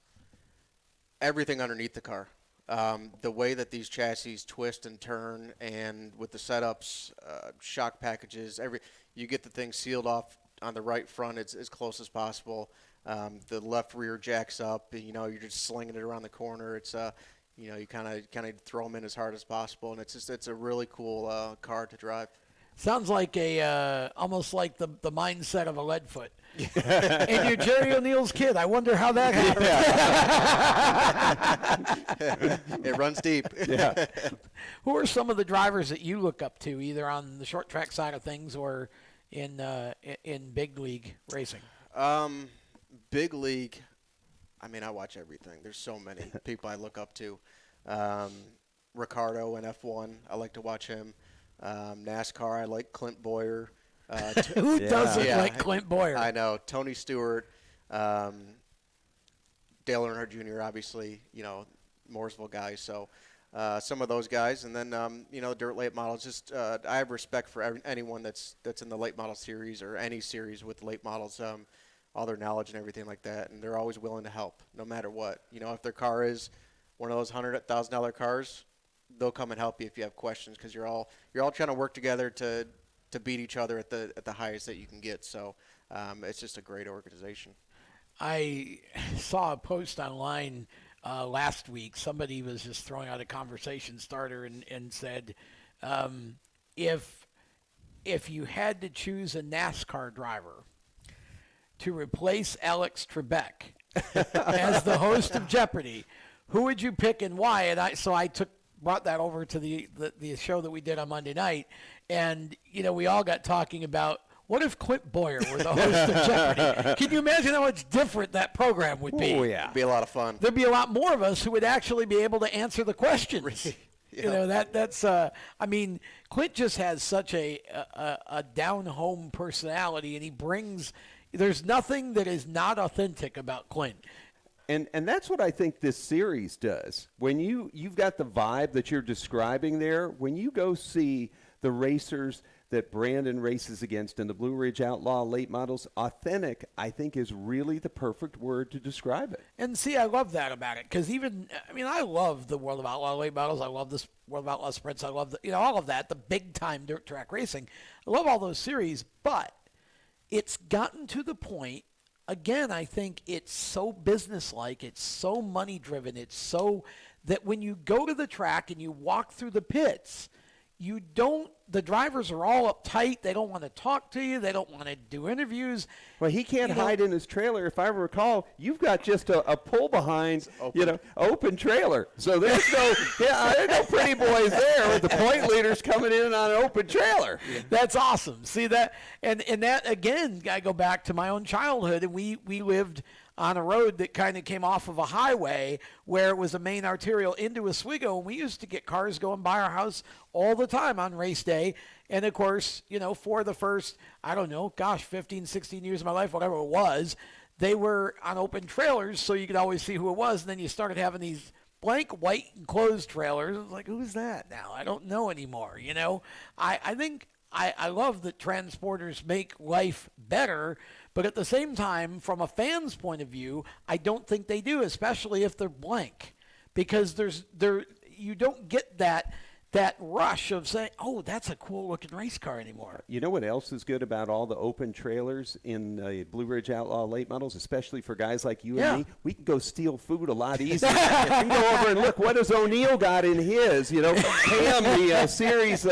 Everything underneath the car. The way that these chassis twist and turn, and with the setups, shock packages, you get the thing sealed off on the right front as close as possible. The left rear jacks up. You're just slinging it around the corner. It's you kind of throw them in as hard as possible, and it's a really cool car to drive. Sounds like almost like the mindset of a Leadfoot. And you're Jerry O'Neill's kid. I wonder how that happened. It runs deep. Yeah. Who are some of the drivers that you look up to, either on the short track side of things or in big league racing? Big league. I watch everything. There's so many people I look up to. Ricardo in F1, I like to watch him. NASCAR, I like Clint Boyer. Who doesn't like Clint Boyer? I know. Tony Stewart, Dale Earnhardt Jr., obviously, Mooresville guys. So some of those guys. And then, dirt late models. Just I have respect for anyone that's in the late model series or any series with late models. All their knowledge and everything like that, and they're always willing to help, no matter what. If their car is one of those $100,000 cars, they'll come and help you if you have questions, because you're all trying to work together to beat each other at the highest that you can get. So it's just a great organization. I saw a post online last week. Somebody was just throwing out a conversation starter and said, if you had to choose a NASCAR driver to replace Alex Trebek as the host of Jeopardy, who would you pick and why? And I brought that over to the show that we did on Monday night, and we all got talking about what if Clint Boyer were the host of Jeopardy? Can you imagine how much different that program would be? Oh yeah, it'd be a lot of fun. There'd be a lot more of us who would actually be able to answer the questions. Yeah. That's Clint just has such a down home personality, and he brings. There's nothing that is not authentic about Clint. And that's what I think this series does. When you've got the vibe that you're describing there, when you go see the racers that Brandon races against in the Blue Ridge Outlaw late models, authentic, I think, is really the perfect word to describe it. And see, I love that about it, because I love the World of Outlaw late models. I love this World of Outlaw sprints. I love all of that, the big time dirt track racing. I love all those series, but it's gotten to the point, again, I think it's so businesslike, it's so money-driven, it's so that when you go to the track and you walk through the pits, the drivers are all uptight. They don't want to talk to you. They don't want to do interviews. Well, he can't hide in his trailer. If I recall, you've got just a pull behind, open trailer. So there's no pretty boys there with the point leaders coming in on an open trailer. Yeah. That's awesome. See that, and that again, I go back to my own childhood, and we lived on a road that kind of came off of a highway where it was a main arterial into Oswego, and we used to get cars going by our house all the time on race day. And of course, for the first, 15, 16 years of my life, whatever it was, they were on open trailers, so you could always see who it was. And then you started having these blank white enclosed trailers. I was like, who's that now? I don't know anymore. I think I love that transporters make life better, but at the same time, from a fan's point of view, I don't think they do, especially if they're blank, because you don't get that that rush of saying, oh, that's a cool-looking race car anymore. You know what else is good about all the open trailers in Blue Ridge Outlaw late models, especially for guys like you and me? We can go steal food a lot easier. We can go over and look, what does O'Neill got in his? Pam, the series,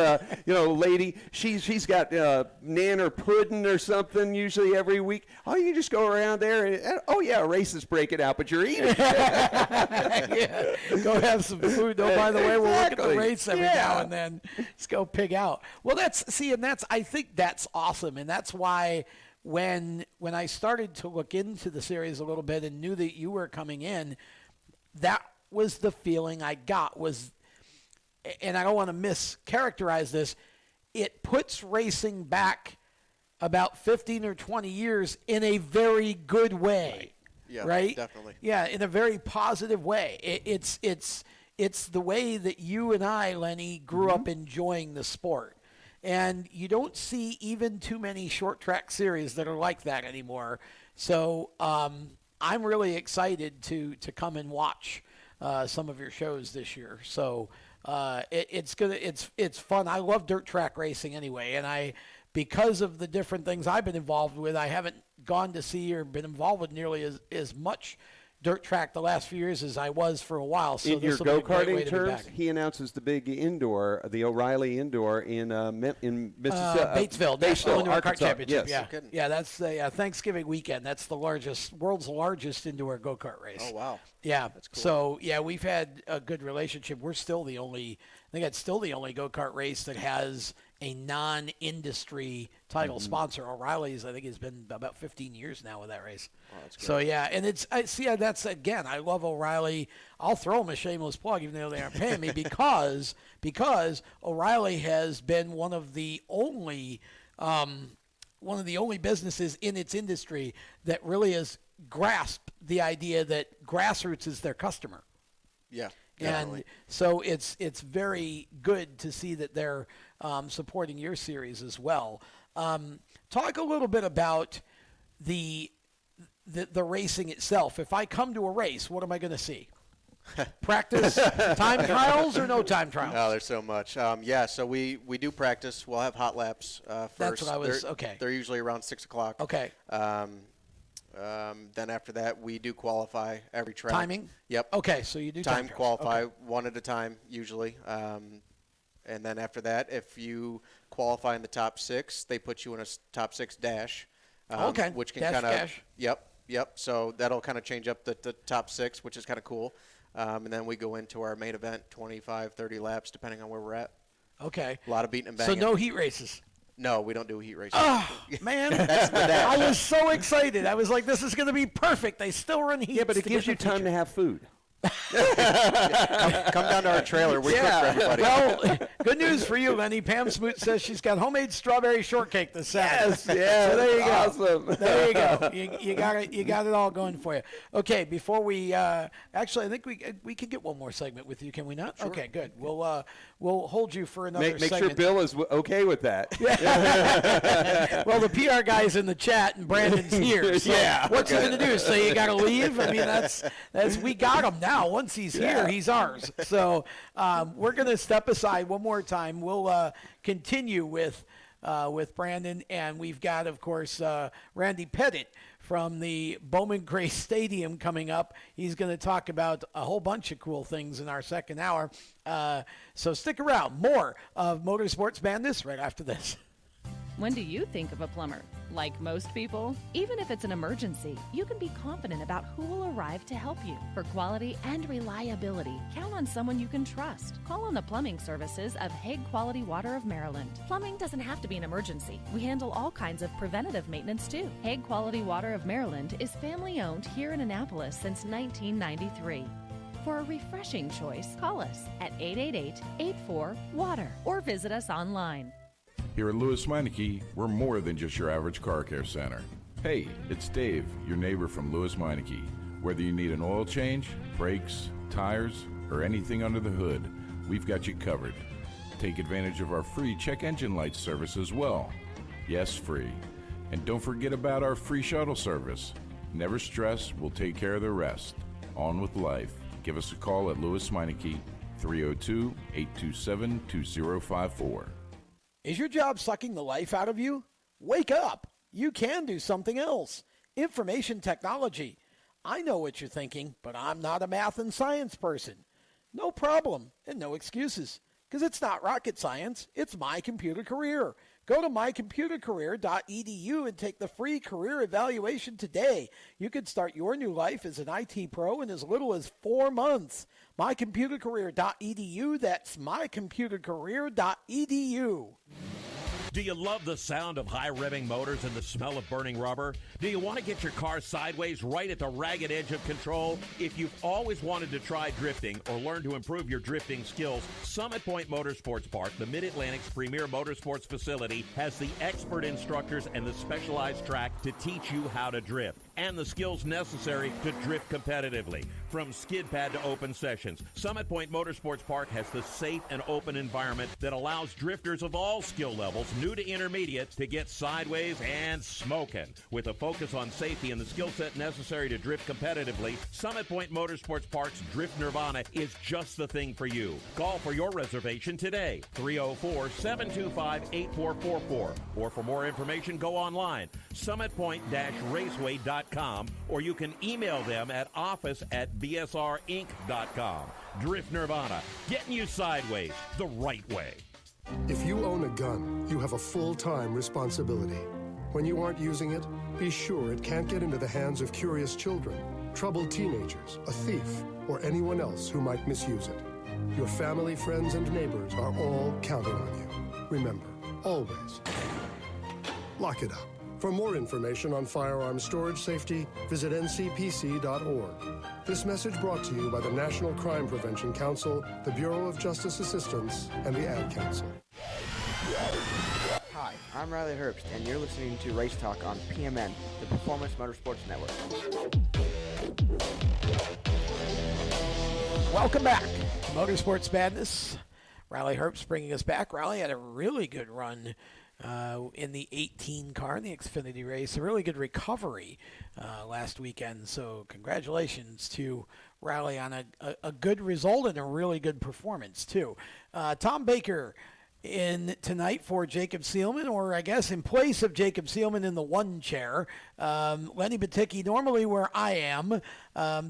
lady, she's got nan or pudding or something usually every week. Oh, you just go around there and, a race is breaking out, but you're eating. Yeah. Go have some food. Oh, by the way, we'll look at the race every now and then. Let's go pig out. Well, I think that's awesome, and that's why when I started to look into the series a little bit and knew that you were coming in, that was the feeling I got was, and I don't want to mischaracterize this, it puts racing back about 15 or 20 years in a very good way. Right. Yeah, right? Definitely. Yeah, in a very positive way. It's the way that you and I, Lenny, grew up enjoying the sport. And you don't see even too many short track series that are like that anymore. So I'm really excited to come and watch some of your shows this year. So it's fun. I love dirt track racing anyway, and because of the different things I've been involved with, I haven't gone to see or been involved with nearly as much dirt track the last few years as I was for a while. So in your go-karting terms, he announces the big indoor, the O'Reilly Indoor in Mississippi. Batesville Indoor Kart Championship. Yes. Yeah, that's the Thanksgiving weekend. That's the world's largest indoor go-kart race. Oh, wow. Yeah. That's cool. So, yeah, we've had a good relationship. We're still the only go-kart race that has a non-industry title sponsor. O'Reilly's, I think, has been about 15 years now with that race. Oh, that's great. So, yeah, and that's, again, I love O'Reilly. I'll throw them a shameless plug, even though they aren't paying me, because O'Reilly has been one of the only businesses in its industry that really has grasped the idea that grassroots is their customer. Yeah. And so it's very good to see that they're supporting your series as well. Talk a little bit about the racing itself. If I come to a race, what am I going to see? Practice time trials or no time trials? No, there's so much. So we do practice. We'll have hot laps first. That's what I was, okay. They're usually around 6 o'clock. Okay. Then after that, we do qualify every track. Timing? Yep. Okay, so you do time qualify okay. one at a time usually. And then after that, if you qualify in the top 6, they put you in a top 6 dash. Okay. Which can kind of. Yep. So that'll kind of change up the top 6, which is kind of cool. And then we go into our main event, 25, 30 laps, depending on where we're at. Okay. A lot of beating and banging. So no heat races? No, we don't do heat races. Oh, man. That's the dash. I was so excited. I was like, this is going to be perfect. They still run heats. Yeah, but it gives you time to have food. Come down to our trailer. We cook for everybody. Well, good news for you, Lenny. Pam Smoot says she's got homemade strawberry shortcake this Saturday. Yes, so there you go. Awesome. There you go. You got it all going for you. Okay, before we actually, I think we can get one more segment with you. Can we not? Sure. Okay, good. We'll hold you for another Make segment. sure Bill is okay with that. Well, the PR guy's in the chat and Brandon's here. So what's he going to do? Say you got to leave? I mean, that's we got him now. Once he's here, he's ours. So we're going to step aside one more time. We'll continue with Brandon, and we've got, of course, Randy Pettitt from the Bowman Gray Stadium coming up. He's going to talk about a whole bunch of cool things in our second hour. So stick around. More of Motorsports Madness right after this. When do you think of a plumber? Like most people, even if it's an emergency, you can be confident about who will arrive to help you. For quality and reliability, count on someone you can trust. Call on the plumbing services of Hague Quality Water of Maryland. Plumbing doesn't have to be an emergency. We handle all kinds of preventative maintenance too. Hague Quality Water of Maryland is family owned here in Annapolis since 1993. For a refreshing choice, call us at 888-84-WATER or visit us online. Here at Lewis Meineke, we're more than just your average car care center. Hey, it's Dave, your neighbor from Lewis Meineke. Whether you need an oil change, brakes, tires, or anything under the hood, we've got you covered. Take advantage of our free check engine light service as well. Yes, free. And don't forget about our free shuttle service. Never stress, we'll take care of the rest. On with life. Give us a call at Lewis Meineke, 302-827-2054. Is your job sucking the life out of you? Wake up. You can do something else. Information technology. I know what you're thinking, but I'm not a math and science person. No problem and no excuses, because it's not rocket science. It's My Computer Career. Go to mycomputercareer.edu and take the free career evaluation today. You can start your new life as an IT pro in as little as 4 months. mycomputercareer.edu. That's mycomputercareer.edu. Do you love the sound of high-revving motors and the smell of burning rubber? Do you want to get your car sideways right at the ragged edge of control? If you've always wanted to try drifting or learn to improve your drifting skills, Summit Point Motorsports Park, the Mid-Atlantic's premier motorsports facility, has the expert instructors and the specialized track to teach you how to drift and the skills necessary to drift competitively. From skid pad to open sessions, Summit Point Motorsports Park has the safe and open environment that allows drifters of all skill levels, new to intermediate, to get sideways and smoking. With a focus on safety and the skill set necessary to drift competitively, Summit Point Motorsports Park's Drift Nirvana is just the thing for you. Call for your reservation today, 304-725-8444. Or for more information, go online, summitpoint-raceway.com, or you can email them at office@bsrinc.com. Drift Nirvana, getting you sideways the right way. If you own a gun, you have a full-time responsibility. When you aren't using it, be sure it can't get into the hands of curious children, troubled teenagers, a thief, or anyone else who might misuse it. Your family, friends, and neighbors are all counting on you. Remember, always, lock it up. For more information on firearm storage safety, visit ncpc.org. This message brought to you by the National Crime Prevention Council, the Bureau of Justice Assistance, and the Ad Council. Hi, I'm Riley Herbst, and you're listening to Race Talk on PMN, the Performance Motorsports Network. Welcome back to Motorsports Madness. Riley Herbst bringing us back. Riley had a really good run in the 18 car in the Xfinity race. A really good recovery last weekend. So congratulations to Riley on a good result and a really good performance, too. Tom Baker in tonight for Jacob Seelman, or I guess in place of Jacob Seelman in the one chair. Lenny Batycki, normally where I am.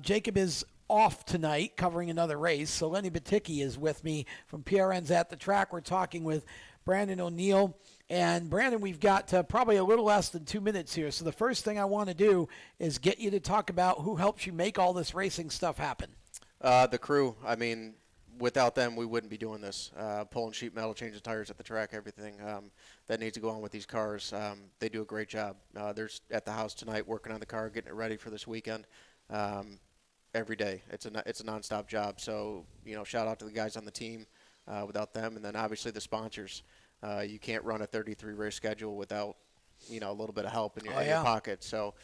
Jacob is off tonight covering another race. So Lenny Batycki is with me from PRN's At the Track. We're talking with Brandon O'Neill. And Brandon, we've got probably a little less than 2 minutes here. So the first thing I want to do is get you to talk about who helps you make all this racing stuff happen. The crew. I mean, without them, we wouldn't be doing this. Pulling sheet metal, changing tires at the track, everything that needs to go on with these cars. They do a great job. They're at the house tonight working on the car, getting it ready for this weekend. Every day. It's a nonstop job. So, shout out to the guys on the team without them. And then obviously the sponsors. You can't run a 33 race schedule without, a little bit of help in your pocket. So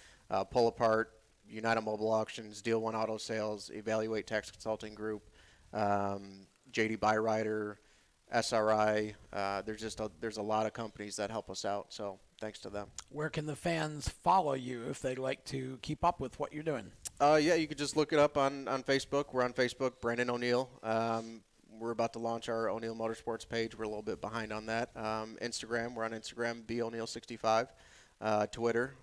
Pull Apart, United Mobile Auctions, Deal One Auto Sales, Evaluate Tax Consulting Group, JD Byrider, SRI. There's a lot of companies that help us out. So thanks to them. Where can the fans follow you if they'd like to keep up with what you're doing? You could just look it up on Facebook. We're on Facebook, Brandon O'Neill. We're about to launch our O'Neill Motorsports page. We're a little bit behind on that. Instagram, we're on Instagram, BO'Neill65. Twitter,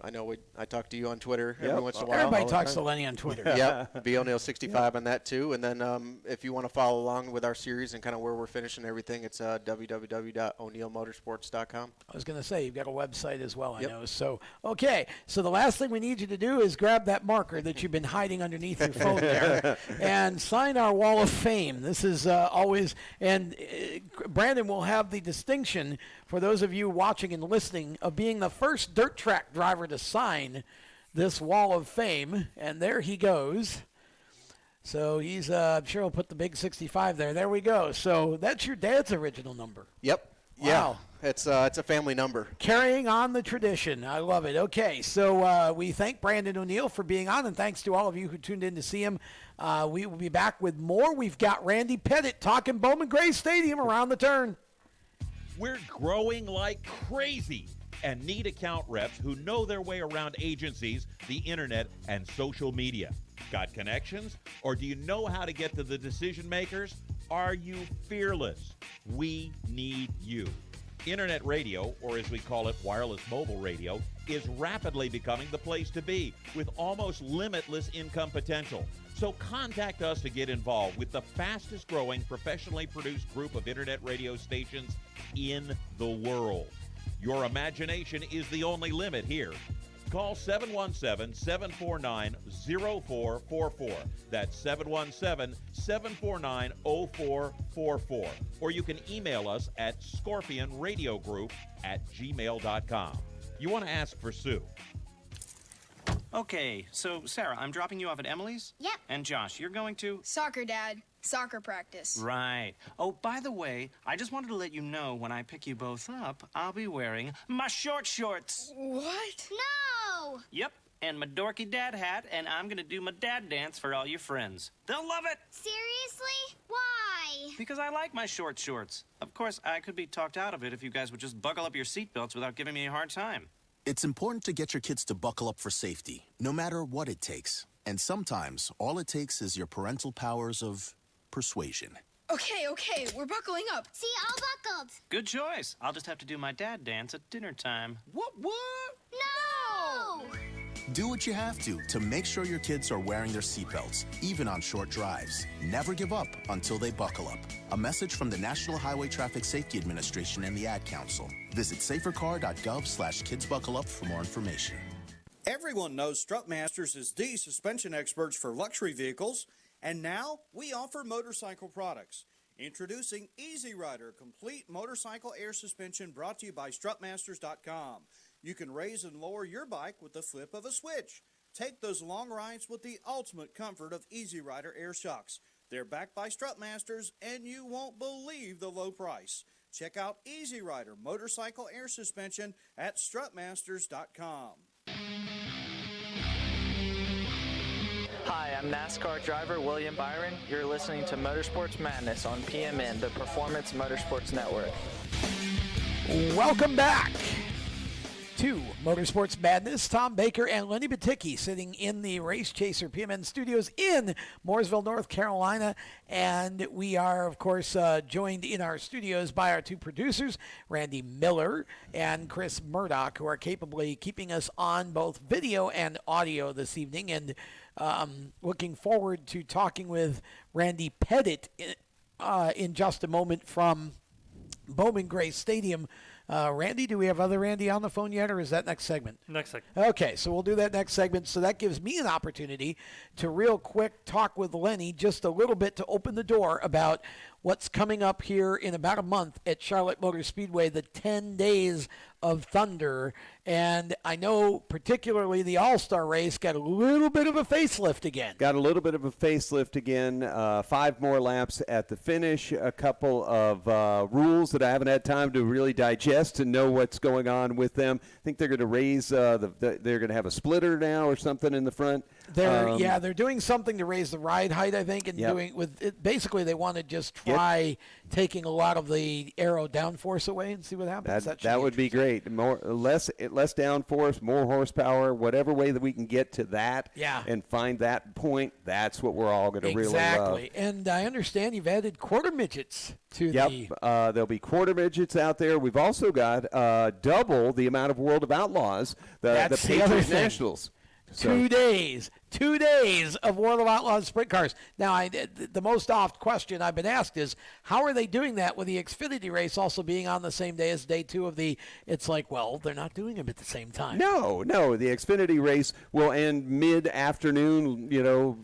I know I talk to you on Twitter every once in a while. Everybody talks to Lenny on Twitter. Yep, BO'Neill65 on that too. And then if you want to follow along with our series and kind of where we're finishing everything, it's www.o'neillmotorsports.com. I was going to say, you've got a website as well, I know. So, okay, so the last thing we need you to do is grab that marker that you've been hiding underneath your phone there and sign our Wall of Fame. This is always, and Brandon will have the distinction, for those of you watching and listening, of being the first dirt track driver to sign this Wall of Fame, and there he goes. So he's, I'm sure he'll put the big 65 there. There we go. So that's your dad's original number. Yep. Wow. Yeah. It's a family number. Carrying on the tradition. I love it. Okay, so we thank Brandon O'Neill for being on, and thanks to all of you who tuned in to see him. We will be back with more. We've got Randy Pettitt talking Bowman Gray Stadium around the turn. We're growing like crazy. and need account reps who know their way around agencies, the internet, and social media. Got connections? Or do you know how to get to the decision makers? Are you fearless? We need you. Internet radio, or as we call it, wireless mobile radio, is rapidly becoming the place to be with almost limitless income potential. So contact us to get involved with the fastest growing professionally produced group of internet radio stations in the world. Your imagination is the only limit here. Call 717-749-0444. That's 717-749-0444. Or you can email us at scorpionradiogroup@gmail.com. You want to ask for Sue. Okay, so Sarah, I'm dropping you off at Emily's? Yep. And Josh, you're going to? Soccer, Dad. Soccer practice. Right. Oh, by the way, I just wanted to let you know when I pick you both up, I'll be wearing my short shorts. What? No! Yep, and my dorky dad hat, and I'm gonna do my dad dance for all your friends. They'll love it! Seriously? Why? Because I like my short shorts. Of course, I could be talked out of it if you guys would just buckle up your seatbelts without giving me a hard time. It's important to get your kids to buckle up for safety, no matter what it takes. And sometimes, all it takes is your parental powers of persuasion. Okay, we're buckling up. See, all buckled. Good choice. I'll just have to do my dad dance at dinner time. What? No! Do what you have to make sure your kids are wearing their seatbelts, even on short drives. Never give up until they buckle up. A message from the National Highway Traffic Safety Administration and the Ad Council. Visit safercar.gov/kidsbuckleup for more information. Everyone knows Strutmasters is the suspension experts for luxury vehicles, and now we offer motorcycle products. Introducing Easy Rider, complete motorcycle air suspension, brought to you by Strutmasters.com. You can raise and lower your bike with the flip of a switch. Take those long rides with the ultimate comfort of Easy Rider air shocks. They're backed by Strutmasters, and you won't believe the low price. Check out Easy Rider motorcycle air suspension at Strutmasters.com. Hi, I'm NASCAR driver William Byron. You're listening to Motorsports Madness on PMN, the Performance Motorsports Network. Welcome back to Motorsports Madness. Tom Baker and Lenny Batycki sitting in the Race Chaser PMN studios in Mooresville, North Carolina. And we are, of course, joined in our studios by our two producers, Randy Miller and Chris Murdoch, who are capably keeping us on both video and audio this evening. And looking forward to talking with Randy Pettitt in just a moment from Bowman Gray Stadium. Randy, do we have other Randy on the phone yet, or is that next segment? Next segment. Okay, so we'll do that next segment. So that gives me an opportunity to real quick talk with Lenny just a little bit to open the door about what's coming up here in about a month at Charlotte Motor Speedway, the 10 Days of Thunder. And I know particularly the All-Star race got a little bit of a facelift again. Got a little bit of a facelift again. 5 more laps at the finish. A couple of rules that I haven't had time to really digest and know what's going on with them. I think they're going to raise they're going to have a splitter now or something in the front. They're doing something to raise the ride height, I think, and doing with it. Basically, they want to just try taking a lot of the aero downforce away and see what happens. That would be great. Less downforce, more horsepower, whatever way that we can get to that and find that point, that's what we're all going to really love. Exactly. And I understand you've added quarter midgets to the... There'll be quarter midgets out there. We've also got double the amount of World of Outlaws, the Patriots Nationals. So. 2 days. 2 days of World of Outlaws sprint cars. Now, the most oft question I've been asked is, how are they doing that with the Xfinity race also being on the same day as day 2 of the... It's like, well, they're not doing them at the same time. No. The Xfinity race will end mid-afternoon,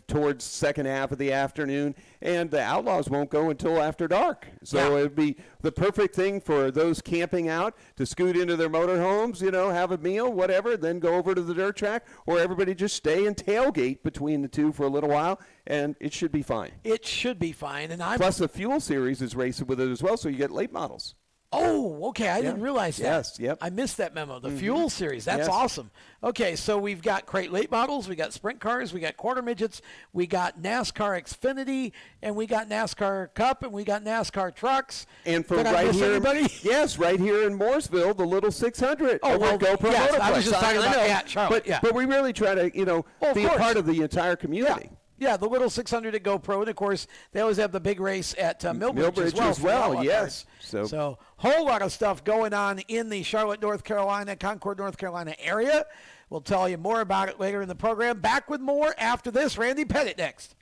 towards second half of the afternoon, and the Outlaws won't go until after dark. So it would be the perfect thing for those camping out to scoot into their motorhomes, have a meal, whatever, then go over to the dirt track, or everybody just stay and tailgate between the two for a little while, and it should be fine. It should be fine. And Plus, the Fuel Series is racing with it as well, so you get late models. Oh, okay. I didn't realize that. Yes, yep. I missed that memo. The Fuel Series. That's Yes. awesome. Okay, so we've got crate late models, we got sprint cars, we got quarter midgets, we got NASCAR Xfinity, and we got NASCAR Cup, and we got NASCAR trucks. And for Did I right miss here, anybody? yes, right here in Mooresville, the little 600. Oh, over well, at GoPro yes, I Motorplex. was just talking I about know, that, Charlotte, but, but we really try to, of be a course. part of the entire community. Yeah, the little 600 at GoPro, and of course they always have the big race at Millbridge Millbridge as well. for Outlaw yes. cars. So whole lot of stuff going on in the Charlotte, North Carolina, Concord, North Carolina area. We'll tell you more about it later in the program. Back with more after this. Randy Pettitt next.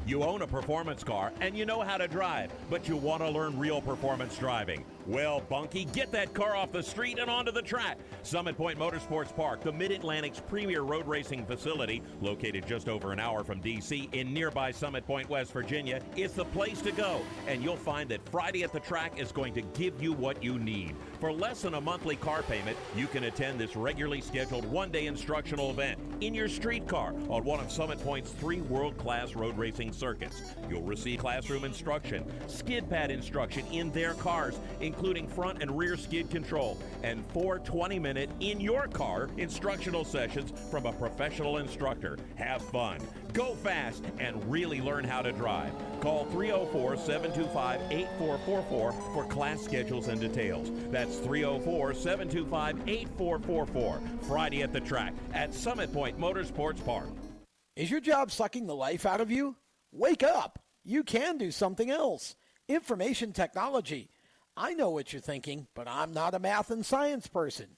You own a performance car and you know how to drive, but you want to learn real performance driving. Well, Bunky, get that car off the street and onto the track. Summit Point Motorsports Park, the Mid-Atlantic's premier road racing facility, located just over an hour from D.C. in nearby Summit Point, West Virginia, is the place to go. And you'll find that Friday at the track is going to give you what you need. For less than a monthly car payment, you can attend this regularly scheduled one-day instructional event in your street car on one of Summit Point's 3 world-class road racing circuits. You'll receive classroom instruction, skid pad instruction in their cars, including front and rear skid control, and 4 20-minute in-your-car instructional sessions from a professional instructor. Have fun, go fast, and really learn how to drive. Call 304-725-8444 for class schedules and details. That's 304-725-8444. Friday at the track at Summit Point Motorsports Park. Is your job sucking the life out of you? Wake up. You can do something else. Information technology. I know what you're thinking, but I'm not a math and science person.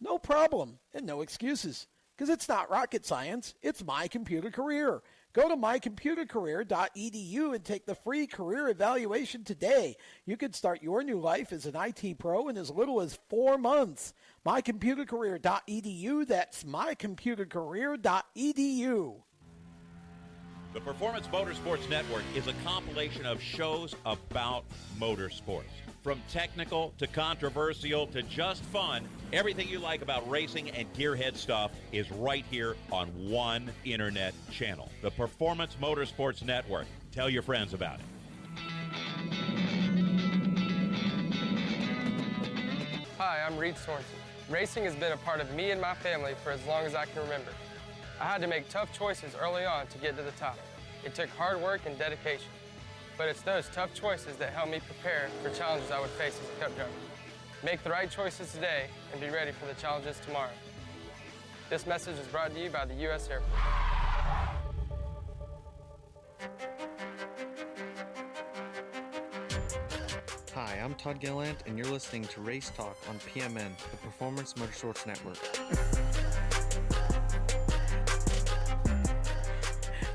No problem and no excuses, because it's not rocket science. It's MyComputerCareer. Go to mycomputercareer.edu and take the free career evaluation today. You can start your new life as an IT pro in as little as 4 months. mycomputercareer.edu. That's mycomputercareer.edu. The Performance Motorsports Network is a compilation of shows about motorsports. From technical to controversial to just fun, everything you like about racing and gearhead stuff is right here on one internet channel. The Performance Motorsports Network. Tell your friends about it. Hi, I'm Reed Sorensen. Racing has been a part of me and my family for as long as I can remember. I had to make tough choices early on to get to the top. It took hard work and dedication. But it's those tough choices that help me prepare for challenges I would face as a cup driver. Make the right choices today and be ready for the challenges tomorrow. This message is brought to you by the U.S. Air Force. Hi, I'm Todd Gilland, and you're listening to Race Talk on PMN, the Performance Motorsports Network.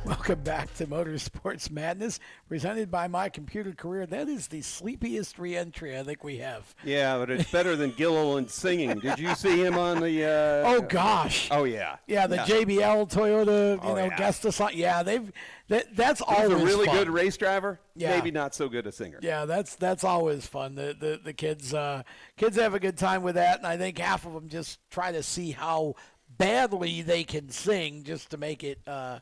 Welcome back to Motorsports Madness, presented by MyComputerCareer. That is the sleepiest re-entry I think we have. Yeah, but it's better than Gilliland singing. Did you see him on the? Oh gosh. Oh yeah. Yeah, the JBL Toyota, guest song. Yeah, that's always He's a really fun. good race driver. Yeah. Maybe not so good a singer. Yeah, that's always fun. The kids have a good time with that, and I think half of them just try to see how badly they can sing just to make it a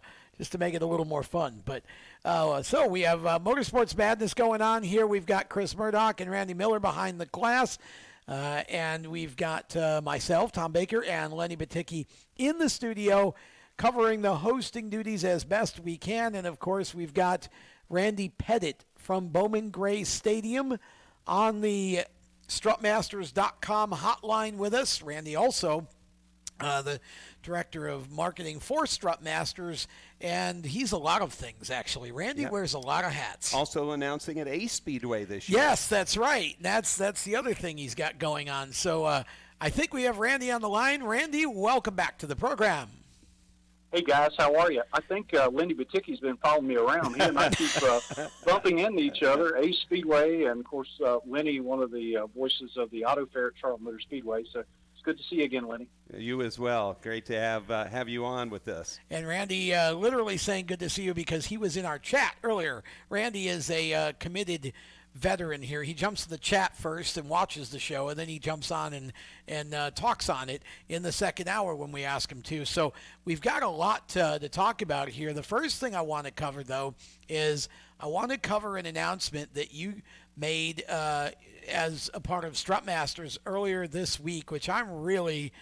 little more fun. But so we have Motorsports Madness going on here. We've got Chris Murdoch and Randy Miller behind the glass. And we've got myself, Tom Baker, and Lenny Batycki in the studio covering the hosting duties as best we can. And, of course, we've got Randy Pettitt from Bowman Gray Stadium on the strutmasters.com hotline with us. Randy also the director of marketing for Strutmasters, and he's a lot of things, actually. Randy wears a lot of hats. Also announcing at Ace Speedway this year. Yes, that's right. That's the other thing he's got going on. So I think we have Randy on the line. Randy, welcome back to the program. Hey, guys, how are you? I think Lenny Batycki's been following me around. He and I keep bumping into each other, Ace Speedway, and, of course, Lenny, one of the voices of the Auto Fair at Charlotte Motor Speedway. So it's good to see you again, Lenny. You as well. Great to have you on with us. And Randy literally saying good to see you because he was in our chat earlier. Randy is a committed veteran here. He jumps to the chat first and watches the show, and then he jumps on and talks on it in the second hour when we ask him to. So we've got a lot to talk about here. The first thing I want to cover, though, is I want to cover an announcement that you made as a part of Strutmasters earlier this week, which I'm really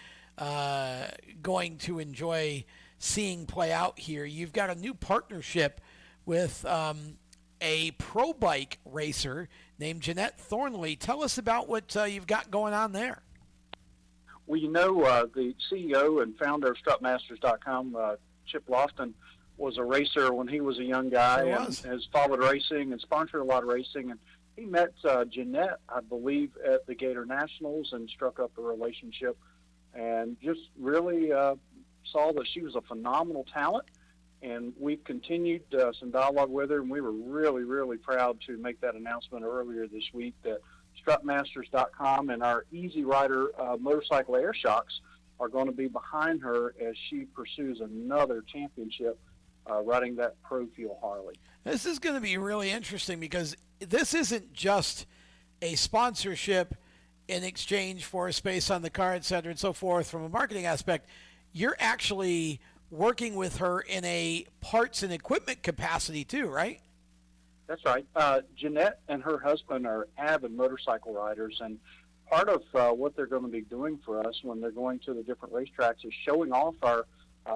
going to enjoy seeing play out here. You've got a new partnership with a pro bike racer named Jeanette Thornley. Tell us about what you've got going on there. Well, the CEO and founder of Strutmasters.com, Chip Lofton, was a racer when he was a young guy and has followed racing and sponsored a lot of racing. And he met Jeanette, I believe, at the Gator Nationals and struck up a relationship and just really saw that she was a phenomenal talent. And we've continued some dialogue with her, and we were really, really proud to make that announcement earlier this week that Strutmasters.com and our Easy Rider motorcycle air shocks are going to be behind her as she pursues another championship riding that Pro Fuel Harley. This is going to be really interesting because this isn't just a sponsorship in exchange for a space on the car, et cetera, and so forth from a marketing aspect. You're actually working with her in a parts and equipment capacity too, right? That's right. Jeanette and her husband are avid motorcycle riders, and part of what they're going to be doing for us when they're going to the different racetracks is showing off our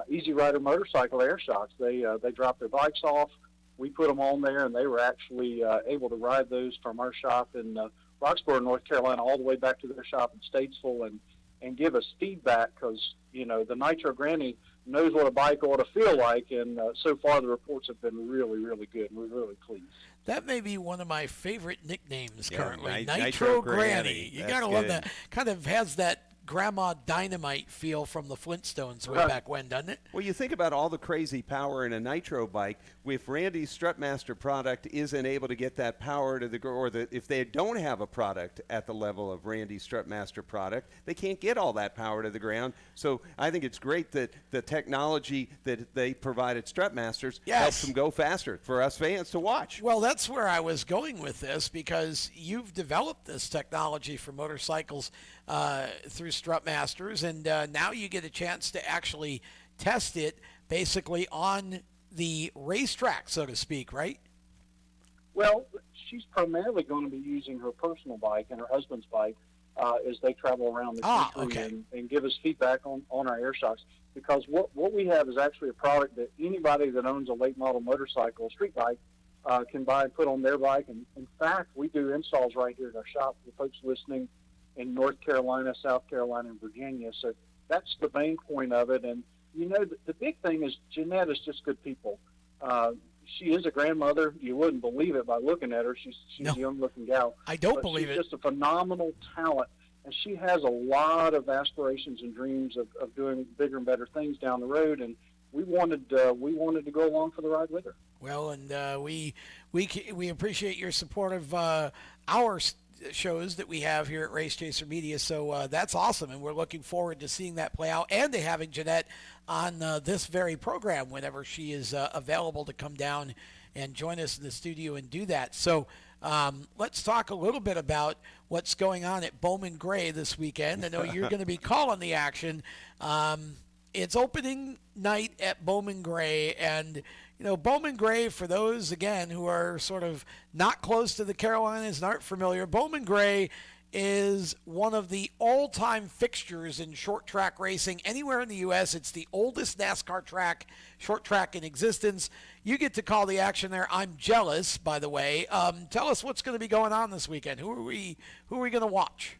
Easy Rider motorcycle air shocks. They drop their bikes off, we put them on there, and they were actually able to ride those from our shop in Roxborough, North Carolina, all the way back to their shop in Statesville and give us feedback because, the Nitro Granny knows what a bike ought to feel like, and so far the reports have been really, really good, and we're really pleased. That may be one of my favorite nicknames currently, Nitro Granny. Granny. You That's got to love good. that. Kind of has that Grandma Dynamite feel from the Flintstones way back when, doesn't it? Well, you think about all the crazy power in a nitro bike. If Randy's Strutmaster product isn't able to get that power to if they don't have a product at the level of Randy's Strutmaster product, they can't get all that power to the ground. So I think it's great that the technology that they provide at Strutmasters helps them go faster for us fans to watch. Well, that's where I was going with this because you've developed this technology for motorcycles through Strutmasters, and now you get a chance to actually test it basically on the racetrack, so to speak, right? Well, she's primarily going to be using her personal bike and her husband's bike as they travel around the country and give us feedback on our air shocks. Because what we have is actually a product that anybody that owns a late model motorcycle, street bike, can buy and put on their bike. And in fact, we do installs right here at our shop for folks listening in North Carolina, South Carolina, and Virginia. So that's the main point of it. And, the big thing is Jeanette is just good people. She is a grandmother. You wouldn't believe it by looking at her. She's a young-looking gal. I don't believe she's it. Just a phenomenal talent, and she has a lot of aspirations and dreams of doing bigger and better things down the road. And we wanted to go along for the ride with her. Well, and we appreciate your support of our shows that we have here at Race Chaser Media. So that's awesome, and we're looking forward to seeing that play out and to having Jeanette on this very program whenever she is available to come down and join us in the studio and do that. So let's talk a little bit about what's going on at Bowman Gray this weekend. I know you're going to be calling the action. It's opening night at Bowman Gray, and Bowman Gray, for those, again, who are sort of not close to the Carolinas and aren't familiar, Bowman Gray is one of the all-time fixtures in short track racing anywhere in the U.S. It's the oldest NASCAR short track in existence. You get to call the action there. I'm jealous, by the way. Tell us what's going to be going on this weekend. Who are we going to watch?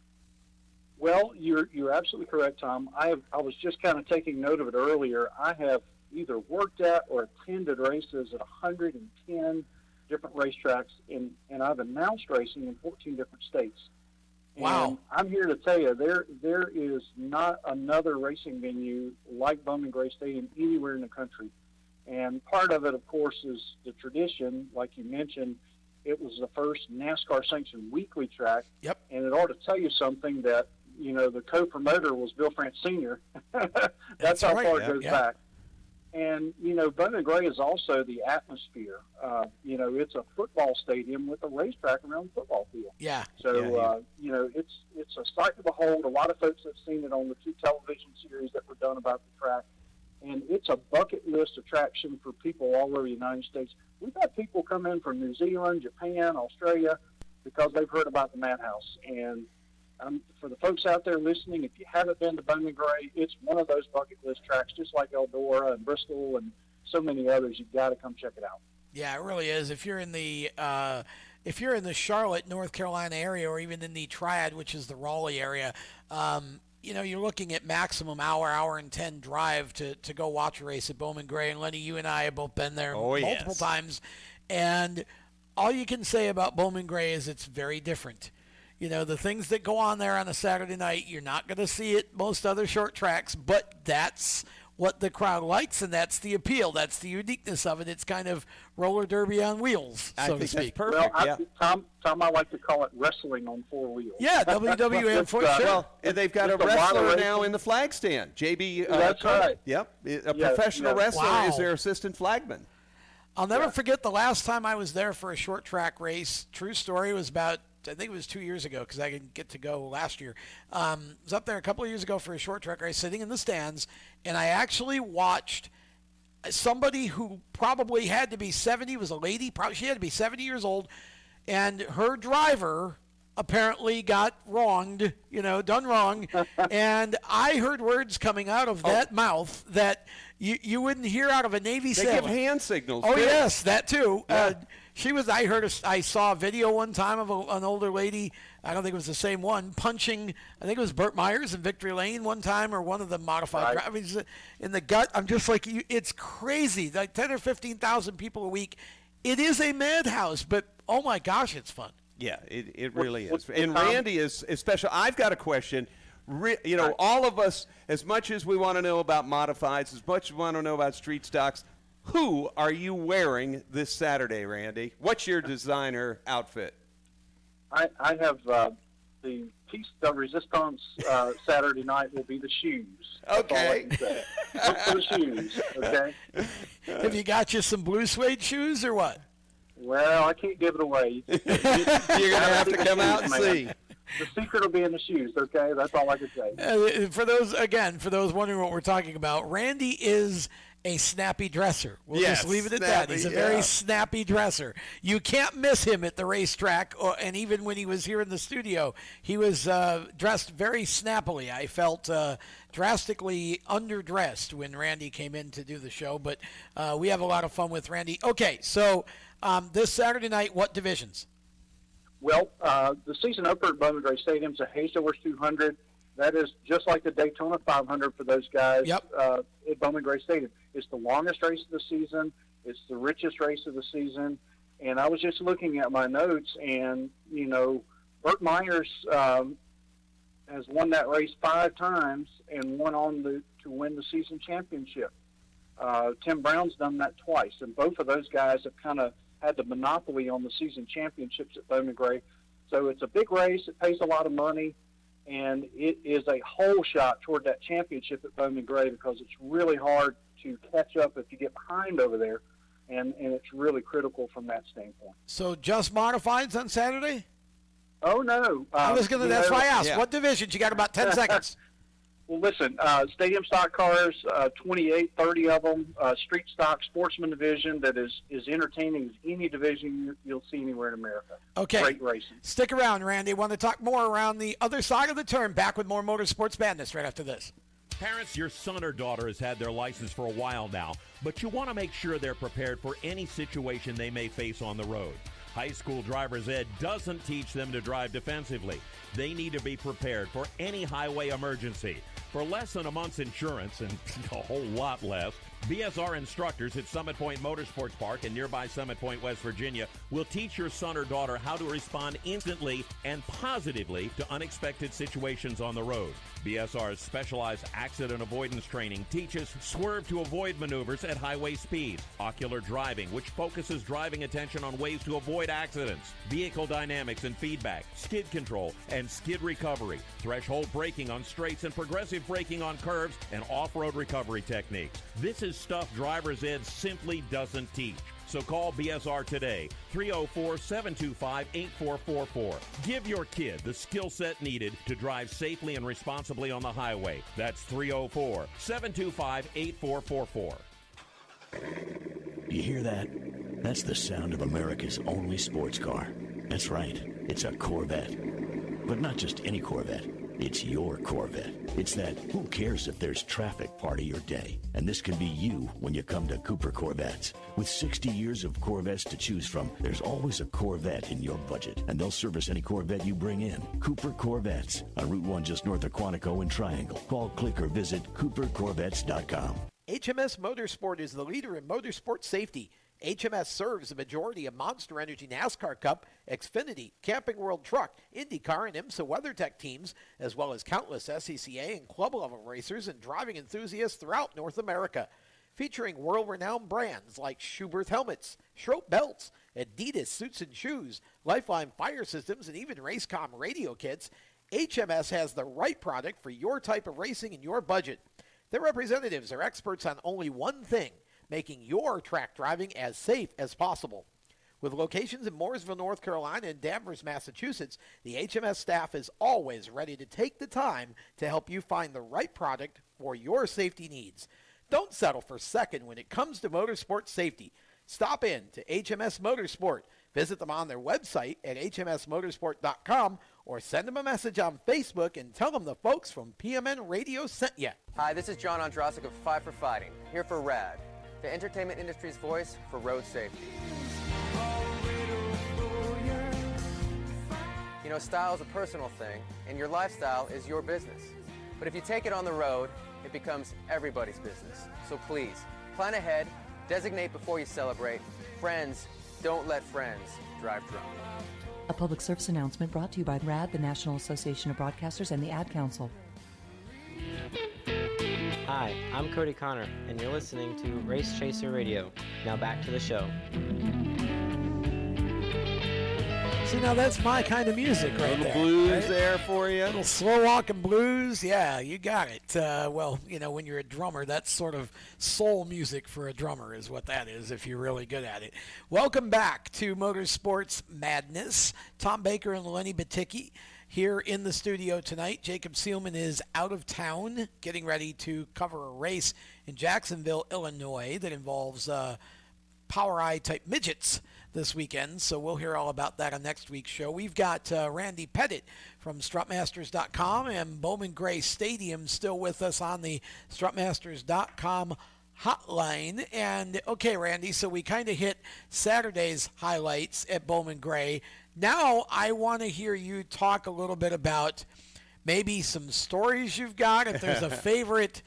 Well, you're absolutely correct, Tom. I was just kind of taking note of it earlier. I have either worked at or attended races at 110 different racetracks, and I've announced racing in 14 different states. Wow. And I'm here to tell you, there is not another racing venue like Bowman Gray Stadium anywhere in the country. And part of it, of course, is the tradition. Like you mentioned, it was the first NASCAR-sanctioned weekly track. Yep. And it ought to tell you something that, the co-promoter was Bill France Sr. That's how far it goes back. And, Bowman Gray is also the atmosphere. It's a football stadium with a racetrack around the football field. Yeah. So, it's a sight to behold. A lot of folks have seen it on the 2 television series that were done about the track. And it's a bucket list attraction for people all over the United States. We've had people come in from New Zealand, Japan, Australia, because they've heard about the Madhouse. And for the folks out there listening, if you haven't been to Bowman Gray, it's one of those bucket list tracks, just like Eldora and Bristol and so many others. You've got to come check it out. Yeah, it really is. If you're in the Charlotte, North Carolina area, or even in the Triad, which is the Raleigh area, you're looking at maximum hour and 10 drive to go watch a race at Bowman Gray. And Lenny, you and I have both been there multiple times. And all you can say about Bowman Gray is it's very different. The things that go on there on a Saturday night, you're not going to see at most other short tracks, but that's what the crowd likes, and that's the appeal. That's the uniqueness of it. It's kind of roller derby on wheels, so to speak. That's perfect. Well, Tom, I like to call it wrestling on four wheels. Yeah, WWM for sure. Well, and they've got a wrestler now in the flag stand. JB. That's right. Yep, a professional wrestler is their assistant flagman. I'll never forget the last time I was there for a short track race. True story. Was about, I think it was 2 years ago, because I didn't get to go last year. I was up there a couple of years ago for a short track race, sitting in the stands, and I actually watched somebody who probably had to be 70, was a lady, probably she had to be 70 years old, and her driver apparently got wronged, done wrong, and I heard words coming out of that mouth that you wouldn't hear out of a Navy sailor. They give hand signals. Oh, too. yes, that too. Yeah. I saw a video one time of an older lady, I don't think it was the same one, punching, I think it was Burt Myers in Victory Lane one time, or one of the modified drivers in the gut. I'm just like, it's crazy. Like 10 or 15,000 people a week. It is a madhouse, but oh my gosh, it's fun. Yeah, it really is. And Randy is special. I've got a question. All of us, as much as we want to know about modifieds, as much as we want to know about street stocks, who are you wearing this Saturday, Randy? What's your designer outfit? I have the piece de resistance Saturday night will be the shoes. Okay. That's all I can say. Look for the shoes, okay? Have you got you some blue suede shoes or what? Well, I can't give it away. You're going to have to come out and see. The secret will be in the shoes, okay? That's all I can say. For those wondering what we're talking about, Randy is a snappy dresser. We'll just leave it at that. He's a very snappy dresser. You can't miss him at the racetrack, and even when he was here in the studio, he was dressed very snappily. I felt drastically underdressed when Randy came in to do the show, but we have a lot of fun with Randy. Okay, so this Saturday night, what divisions? Well, the season opener at Bowman Gray Stadium is a Hazelhurst 200. That is just like the Daytona 500 for those guys at Bowman Gray Stadium. It's the longest race of the season. It's the richest race of the season. And I was just looking at my notes, and, Burt Myers has won that race 5 times and went on to win the season championship. Tim Brown's done that twice, and both of those guys have kind of had the monopoly on the season championships at Bowman Gray. So it's a big race. It pays a lot of money, and it is a whole shot toward that championship at Bowman Gray, because it's really hard to catch up if you get behind over there, and it's really critical from that standpoint. So just modifieds on Saturday? Oh, no. That's why I asked. Yeah. What divisions? You got about 10 seconds. Well, listen, stadium stock cars, 28, 30 of them, street stock sportsman division that is entertaining as any division you'll see anywhere in America. Okay. Great racing. Stick around, Randy. Want to talk more around the other side of the turn. Back with more Motorsports Madness right after this. Parents, your son or daughter has had their license for a while now, but you want to make sure they're prepared for any situation they may face on the road. High school driver's ed doesn't teach them to drive defensively. They need to be prepared for any highway emergency. For less than a month's insurance, and a whole lot less, BSR instructors at Summit Point Motorsports Park in nearby Summit Point, West Virginia, will teach your son or daughter how to respond instantly and positively to unexpected situations on the road. BSR's specialized accident avoidance training teaches swerve to avoid maneuvers at highway speed, ocular driving, which focuses driving attention on ways to avoid accidents, vehicle dynamics and feedback, skid control and skid recovery, threshold braking on straights and progressive braking on curves, and off-road recovery techniques. This is stuff driver's ed simply doesn't teach. So call BSR today, 304-725-8444. Give your kid the skill set needed to drive safely and responsibly on the highway. That's 304-725-8444. You hear that? That's the sound of America's only sports car. That's right. It's a Corvette. But not just any Corvette. It's your Corvette. It's that who cares if there's traffic part of your day. And this can be you when you come to Cooper Corvettes. With 60 years of Corvettes to choose from, there's always a Corvette in your budget. And they'll service any Corvette you bring in. Cooper Corvettes on Route 1 just north of Quantico and Triangle. Call, click, or visit CooperCorvettes.com. HMS Motorsport is the leader in motorsport safety. HMS serves the majority of Monster Energy NASCAR Cup, Xfinity, Camping World Truck, IndyCar, and IMSA WeatherTech teams, as well as countless SCCA and club-level racers and driving enthusiasts throughout North America. Featuring world-renowned brands like Schuberth helmets, Schroep belts, Adidas suits and shoes, Lifeline fire systems, and even Racecom radio kits, HMS has the right product for your type of racing and your budget. Their representatives are experts on only one thing, making your track driving as safe as possible. With locations in Mooresville, North Carolina, and Danvers, Massachusetts, the HMS staff is always ready to take the time to help you find the right product for your safety needs. Don't settle for second when it comes to motorsport safety. Stop in to HMS Motorsport. Visit them on their website at hmsmotorsport.com or send them a message on Facebook and tell them the folks from PMN Radio sent you. Hi, this is John Andrasik of Five for Fighting, here for RAD, the entertainment industry's voice for road safety. You know, style is a personal thing, and your lifestyle is your business. But if you take it on the road, it becomes everybody's business. So please, plan ahead, designate before you celebrate. Friends, don't let friends drive drunk. A public service announcement brought to you by RAD, the National Association of Broadcasters, and the Ad Council. Hi, I'm Cody Connor, and you're listening to Race Chaser Radio. Now back to the show. See, now that's my kind of music right Little there. blues right? there for you. Little slow walking blues. Yeah, you got it. Well, you know, when you're a drummer, that's sort of soul music for a drummer is what that is if you're really good at it. Welcome back to Motorsports Madness. Tom Baker and Lenny Batycki here in the studio tonight. Jacob Seelman is out of town getting ready to cover a race in Jacksonville, Illinois that involves Power Eye type midgets this weekend, so we'll hear all about that on next week's show. We've got Randy Pettitt from strutmasters.com and Bowman Gray Stadium still with us on the strutmasters.com hotline. And okay, Randy, so we kind of hit Saturday's highlights at Bowman Gray. Now I want to hear you talk a little bit about maybe some stories you've got, if there's a favorite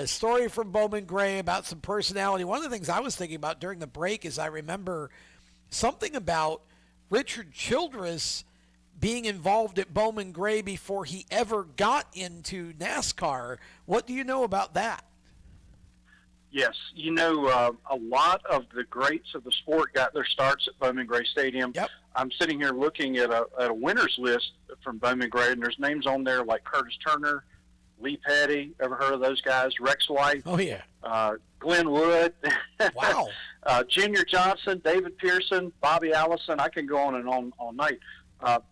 story from Bowman Gray about some personality. One of the things I was thinking about during the break is I remember something about Richard Childress being involved at Bowman Gray before he ever got into NASCAR. What do you know about that? Yes, you know, a lot of the greats of the sport got their starts at Bowman Gray Stadium. Yep. I'm sitting here looking at a winners list from Bowman Gray, and there's names on there like Curtis Turner, Lee Petty, ever heard of those guys? Rex White. Oh, yeah. Glenn Wood. Wow. Junior Johnson, David Pearson, Bobby Allison. I can go on and on all night.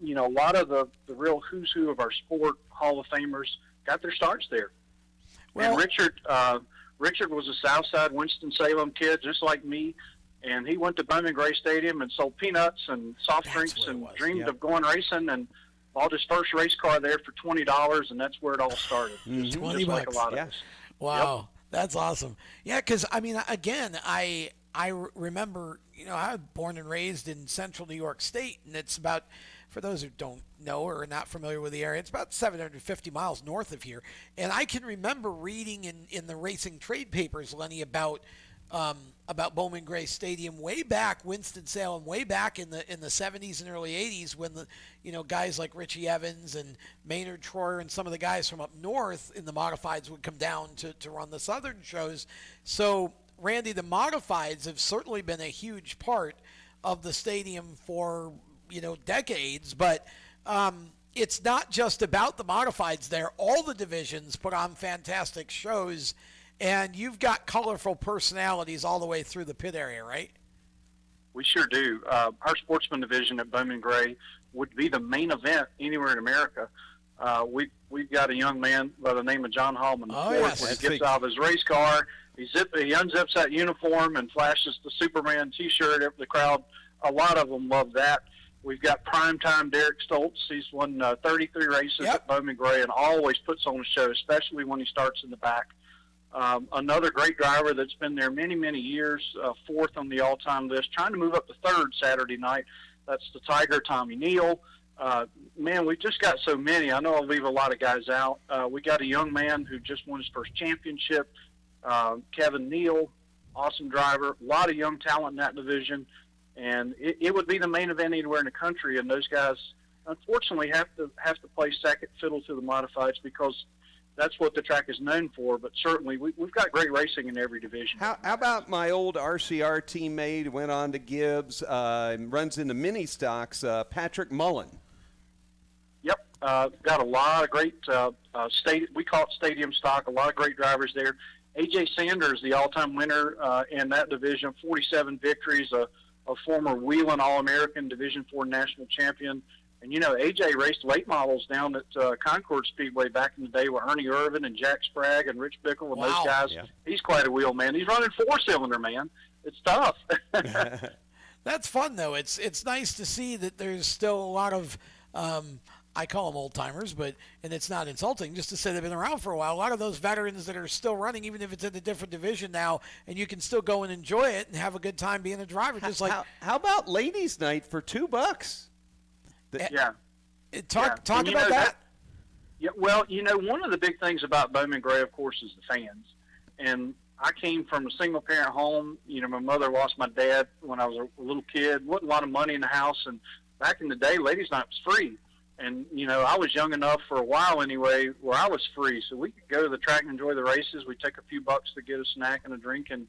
You know, a lot of the real who's who of our sport, Hall of Famers, got their starts there. Well, and Richard was a Southside Winston-Salem kid, just like me, and he went to Bowman Gray Stadium and sold peanuts and soft drinks and dreamed of going racing and bought his first race car there for $20, and that's where it all started. $20. Like a lot of us. Wow. Yep. That's awesome. Yeah, because, I mean, again, I remember, you know, I was born and raised in central New York State, and it's about, for those who don't know or are not familiar with the area, it's about 750 miles north of here. And I can remember reading in the racing trade papers, Lenny, about Bowman Gray Stadium way back, Winston-Salem, way back in the 70s and early 80s when the, you know, guys like Richie Evans and Maynard Troyer and some of the guys from up north in the modifieds would come down to run the southern shows. So, Randy, the modifieds have certainly been a huge part of the stadium for, you know, decades, but it's not just about the modifieds there. All the divisions put on fantastic shows, and you've got colorful personalities all the way through the pit area, right? We sure do. Our sportsman division at Bowman Gray would be the main event anywhere in America. We've got a young man by the name of John Hallman. Yes. When he gets out of his race car, he unzips that uniform and flashes the Superman T-shirt. The crowd, a lot of them love that. We've got primetime Derek Stoltz. He's won 33 races at Bowman Gray and always puts on a show, especially when he starts in the back. Another great driver that's been there many, many years, fourth on the all-time list, trying to move up to third Saturday night. That's the Tiger, Tommy Neal. Man, we've just got so many. I know I'll leave a lot of guys out. We got a young man who just won his first championship, Kevin Neal, awesome driver. A lot of young talent in that division. And it would be the main event anywhere in the country, and those guys, unfortunately, have to play second fiddle to the modifieds because that's what the track is known for. But certainly, we've got great racing in every division. How about my old RCR teammate, went on to Gibbs, runs in the mini stocks, Patrick Mullen? Yep, got a lot of great we call it stadium stock. A lot of great drivers there. AJ Sanders, the all-time winner in that division, 47 victories. A former Wheeling All-American Division IV national champion. And, AJ raced late models down at Concord Speedway back in the day with Ernie Irvin and Jack Sprague and Rich Bickle and those guys. Yeah. He's quite a wheel, man. He's running four-cylinder, man. It's tough. That's fun, though. It's nice to see that there's still a lot of I call them old-timers, and it's not insulting, just to say they've been around for a while. A lot of those veterans that are still running, even if it's in a different division now, and you can still go and enjoy it and have a good time being a driver. Just like how about ladies' night for $2? Talk about that. Yeah, well, one of the big things about Bowman Gray, of course, is the fans. And I came from a single-parent home. My mother lost my dad when I was a little kid. Wasn't a lot of money in the house, and back in the day, ladies' night was free. And, I was young enough for a while anyway where I was free. So we could go to the track and enjoy the races. We'd take a few bucks to get a snack and a drink, and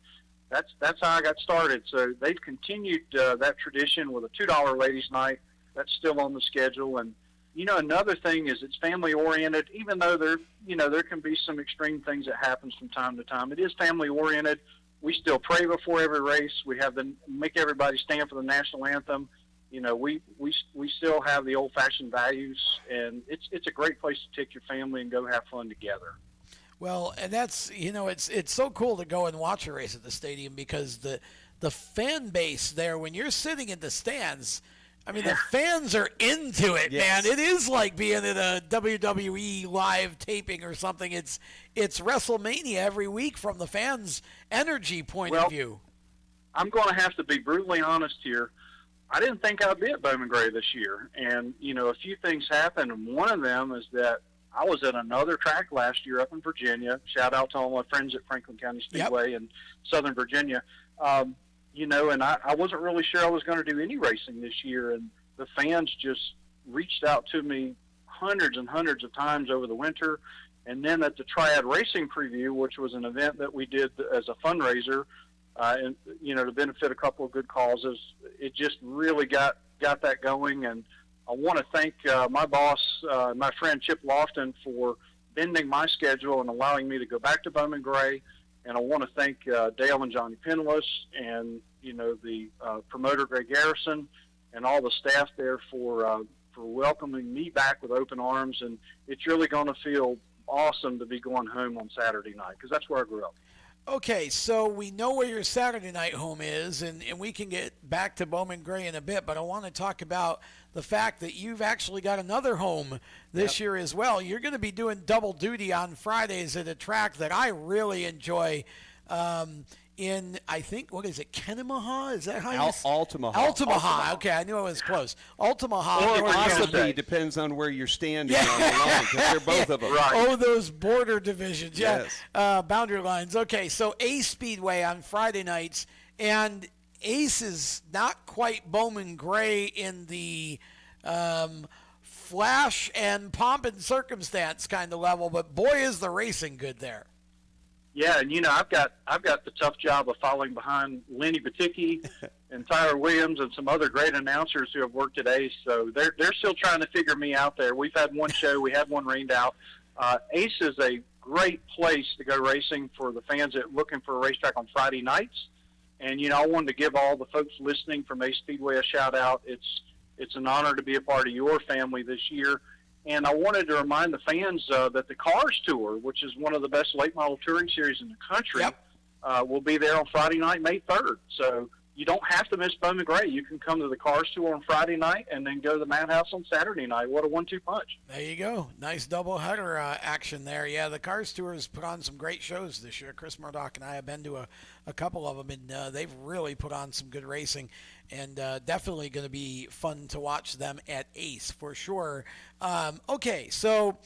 that's how I got started. So they've continued that tradition with a $2 ladies' night. That's still on the schedule. And, another thing is it's family-oriented. Even though there can be some extreme things that happens from time to time, it is family-oriented. We still pray before every race. We have make everybody stand for the national anthem. We still have the old-fashioned values, and it's a great place to take your family and go have fun together. Well, and that's it's so cool to go and watch a race at the stadium because the fan base there, when you're sitting in the stands, I mean, the fans are into it, man. It is like being at a WWE live taping or something. It's WrestleMania every week from the fans' energy point of view. I'm going to have to be brutally honest here. I didn't think I'd be at Bowman Gray this year. And, a few things happened. And one of them is that I was at another track last year up in Virginia. Shout out to all my friends at Franklin County Speedway in Southern Virginia. And I wasn't really sure I was going to do any racing this year. And the fans just reached out to me hundreds and hundreds of times over the winter. And then at the Triad Racing Preview, which was an event that we did as a fundraiser, and to benefit a couple of good causes, it just really got that going. And I want to thank my boss, my friend Chip Lofton, for bending my schedule and allowing me to go back to Bowman Gray. And I want to thank Dale and Johnny Penless and the promoter Greg Garrison and all the staff there for welcoming me back with open arms. And it's really going to feel awesome to be going home on Saturday night because that's where I grew up. Okay, so we know where your Saturday night home is, and we can get back to Bowman Gray in a bit, but I want to talk about the fact that you've actually got another home this year as well. You're going to be doing double duty on Fridays at a track that I really enjoy in, I think, what is it, Kennemaha? Is that how you say it? Altamaha. Altamaha. Okay, I knew I was close. Altamaha. Or possibly, depends on where you're standing on the line, because they're both of them. Right. Oh, those border divisions. Yes. Boundary lines. Okay, so Ace Speedway on Friday nights, and Ace is not quite Bowman Gray in the flash and pomp and circumstance kind of level, but boy, is the racing good there. Yeah, and I've got the tough job of following behind Lenny Batycki and Tyler Williams and some other great announcers who have worked at Ace. So they're still trying to figure me out there. We've had one show, we had one rained out. Ace is a great place to go racing for the fans that are looking for a racetrack on Friday nights. And I wanted to give all the folks listening from Ace Speedway a shout out. It's an honor to be a part of your family this year. And I wanted to remind the fans that the Cars Tour, which is one of the best late model touring series in the country, will be there on Friday night, May 3rd. So, you don't have to miss Bowman Gray. You can come to the Cars Tour on Friday night and then go to the Madhouse on Saturday night. What a 1-2 punch. There you go. Nice double-header action there. Yeah, the Cars Tour has put on some great shows this year. Chris Murdoch and I have been to a couple of them, and they've really put on some good racing, and definitely going to be fun to watch them at Ace for sure. Okay, so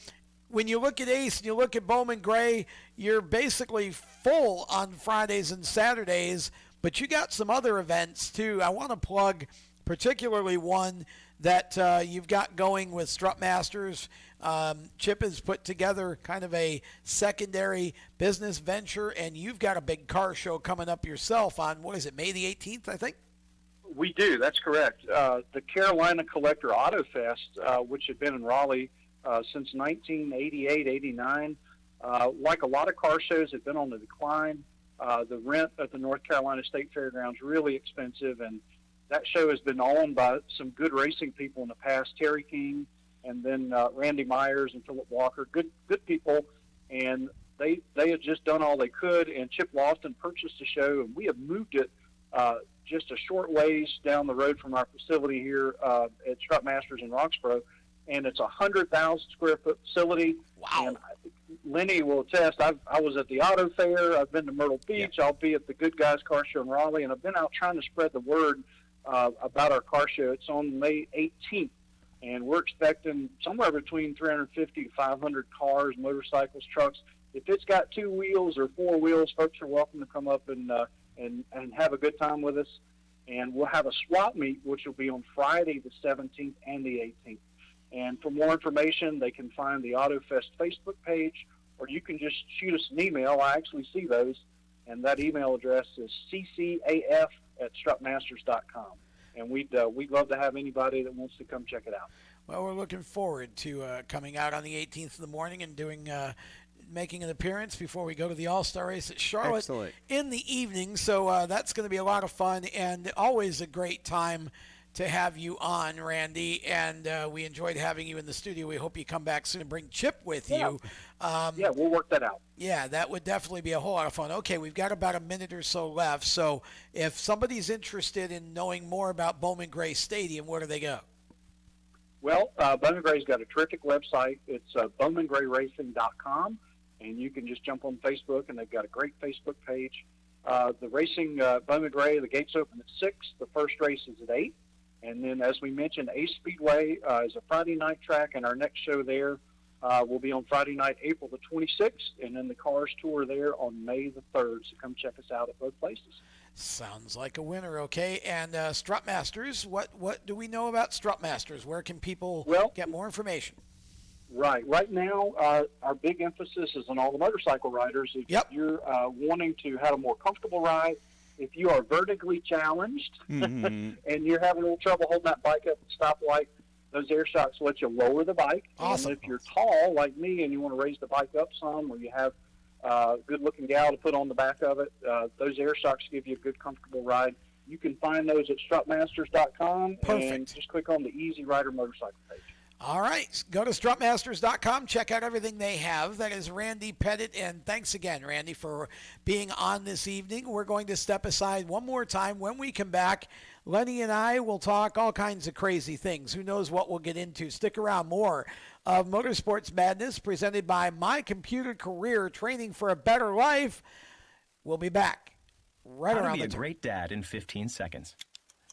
when you look at Ace and you look at Bowman Gray, you're basically full on Fridays and Saturdays, but you got some other events too. I want to plug particularly one that you've got going with Strut Masters. Chip has put together kind of a secondary business venture, and you've got a big car show coming up yourself on, what is it, May the 18th, I think? We do, that's correct. The Carolina Collector Auto Fest, which had been in Raleigh since 1988-89, like a lot of car shows, have been on the decline. The rent at the North Carolina State Fairgrounds really expensive, and that show has been owned by some good racing people in the past, Terry King, and then Randy Myers and Philip Walker, good people, and they had just done all they could, and Chip Lofton purchased the show, and we have moved it just a short ways down the road from our facility here at Strut Masters in Roxborough, and it's a 100,000 square foot facility. Wow. And Lenny will attest, I was at the auto fair, I've been to Myrtle Beach, I'll be at the Good Guys Car Show in Raleigh, and I've been out trying to spread the word about our car show. It's on May 18th, and we're expecting somewhere between 350 to 500 cars, motorcycles, trucks. If it's got 2 wheels or 4 wheels, folks are welcome to come up and have a good time with us. And we'll have a swap meet, which will be on Friday the 17th and the 18th. And for more information, they can find the AutoFest Facebook page, or you can just shoot us an email. I actually see those, and that email address is ccaf@strutmasters.com. And we'd love to have anybody that wants to come check it out. Well, we're looking forward to coming out on the 18th in the morning and making an appearance before we go to the All-Star race at Charlotte in the evening. So that's going to be a lot of fun and always a great time to have you on, Randy, and we enjoyed having you in the studio. We hope you come back soon and bring Chip with you. Yeah, we'll work that out. Yeah, that would definitely be a whole lot of fun. Okay, we've got about a minute or so left, so if somebody's interested in knowing more about Bowman Gray Stadium, where do they go? Well, Bowman Gray's got a terrific website. It's bowmangrayracing.com, and you can just jump on Facebook, and they've got a great Facebook page. The racing, Bowman Gray, the gates open at 6. The first race is at 8. And then, as we mentioned, Ace Speedway is a Friday night track, and our next show there will be on Friday night, April the 26th, and then the Cars Tour there on May the 3rd. So come check us out at both places. Sounds like a winner, okay. And Strut Masters, what do we know about Strut Masters? Where can people get more information? Right now, our big emphasis is on all the motorcycle riders. If you're wanting to have a more comfortable ride, if you are vertically challenged and you're having a little trouble holding that bike up at the stoplight, those air shocks let you lower the bike. Awesome. And if you're tall like me and you want to raise the bike up some, or you have a good-looking gal to put on the back of it, those air shocks give you a good, comfortable ride. You can find those at strutmasters.com. Perfect. And just click on the Easy Rider motorcycle page. All right, go to strutmasters.com, check out everything they have. That is Randy Pettitt, and thanks again, Randy, for being on this evening. We're going to step aside one more time. When we come back, Lenny and I will talk all kinds of crazy things. Who knows what we'll get into. Stick around. More of Motorsports Madness presented by MyComputerCareer, training for a better life. We'll be back right around the How to be a great dad in 15 seconds.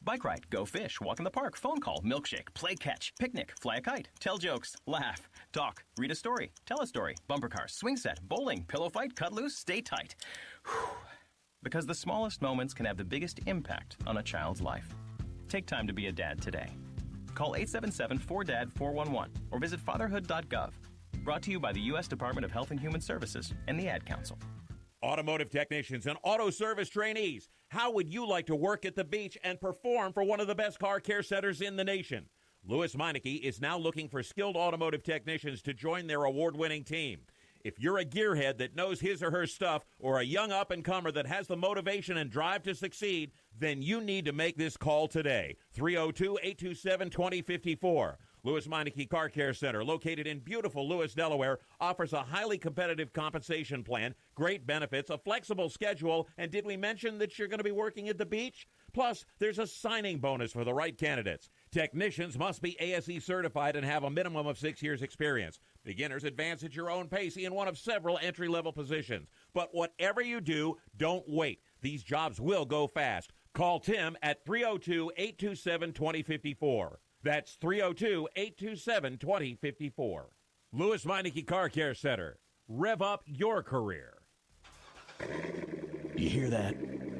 Bike ride, go fish, walk in the park, phone call, milkshake, play catch, picnic, fly a kite, tell jokes, laugh, talk, read a story, tell a story, bumper cars, swing set, bowling, pillow fight, cut loose, stay tight. Whew. Because the smallest moments can have the biggest impact on a child's life. Take time to be a dad today. Call 877-4DAD-411 or visit fatherhood.gov. Brought to you by the U.S. Department of Health and Human Services and the Ad Council. Automotive technicians and auto service trainees, how would you like to work at the beach and perform for one of the best car care centers in the nation? Louis Meineke is now looking for skilled automotive technicians to join their award-winning team. If you're a gearhead that knows his or her stuff, or a young up-and-comer that has the motivation and drive to succeed, then you need to make this call today, 302-827-2054. Lewis Meineke Car Care Center, located in beautiful Lewis, Delaware, offers a highly competitive compensation plan, great benefits, a flexible schedule, and did we mention that you're going to be working at the beach? Plus, there's a signing bonus for the right candidates. Technicians must be ASE certified and have a minimum of 6 years experience. Beginners advance at your own pace in one of several entry-level positions. But whatever you do, don't wait. These jobs will go fast. Call Tim at 302-827-2054. That's 302-827-2054. Lewis Meineke Car Care Center. Rev up your career. You hear that?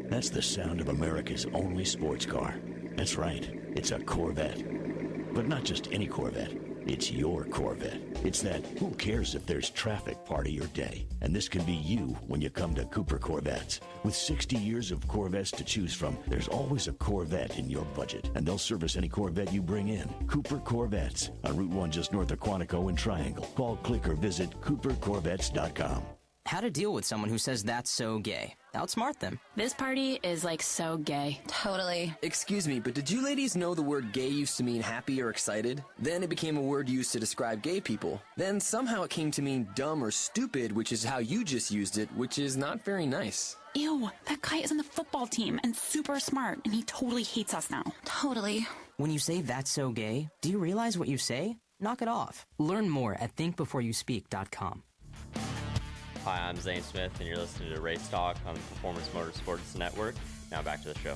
That's the sound of America's only sports car. That's right. It's a Corvette. But not just any Corvette. It's your Corvette. It's that who cares if there's traffic part of your day. And this can be you when you come to Cooper Corvettes. With 60 years of Corvettes to choose from, there's always a Corvette in your budget. And they'll service any Corvette you bring in. Cooper Corvettes on Route 1 just north of Quantico and Triangle. Call, click, or visit CooperCorvettes.com. How to deal with someone who says that's so gay. Outsmart them. This party is like so gay. Totally. Excuse me, but did you ladies know the word gay used to mean happy or excited? Then it became a word used to describe gay people. Then somehow it came to mean dumb or stupid, which is how you just used it, which is not very nice. Ew, that guy is on the football team and super smart, and he totally hates us now. Totally. When you say that's so gay, do you realize what you say? Knock it off. Learn more at thinkbeforeyouspeak.com. Hi, I'm Zane Smith, and you're listening to Race Talk on the Performance Motorsports Network. Now back to the show.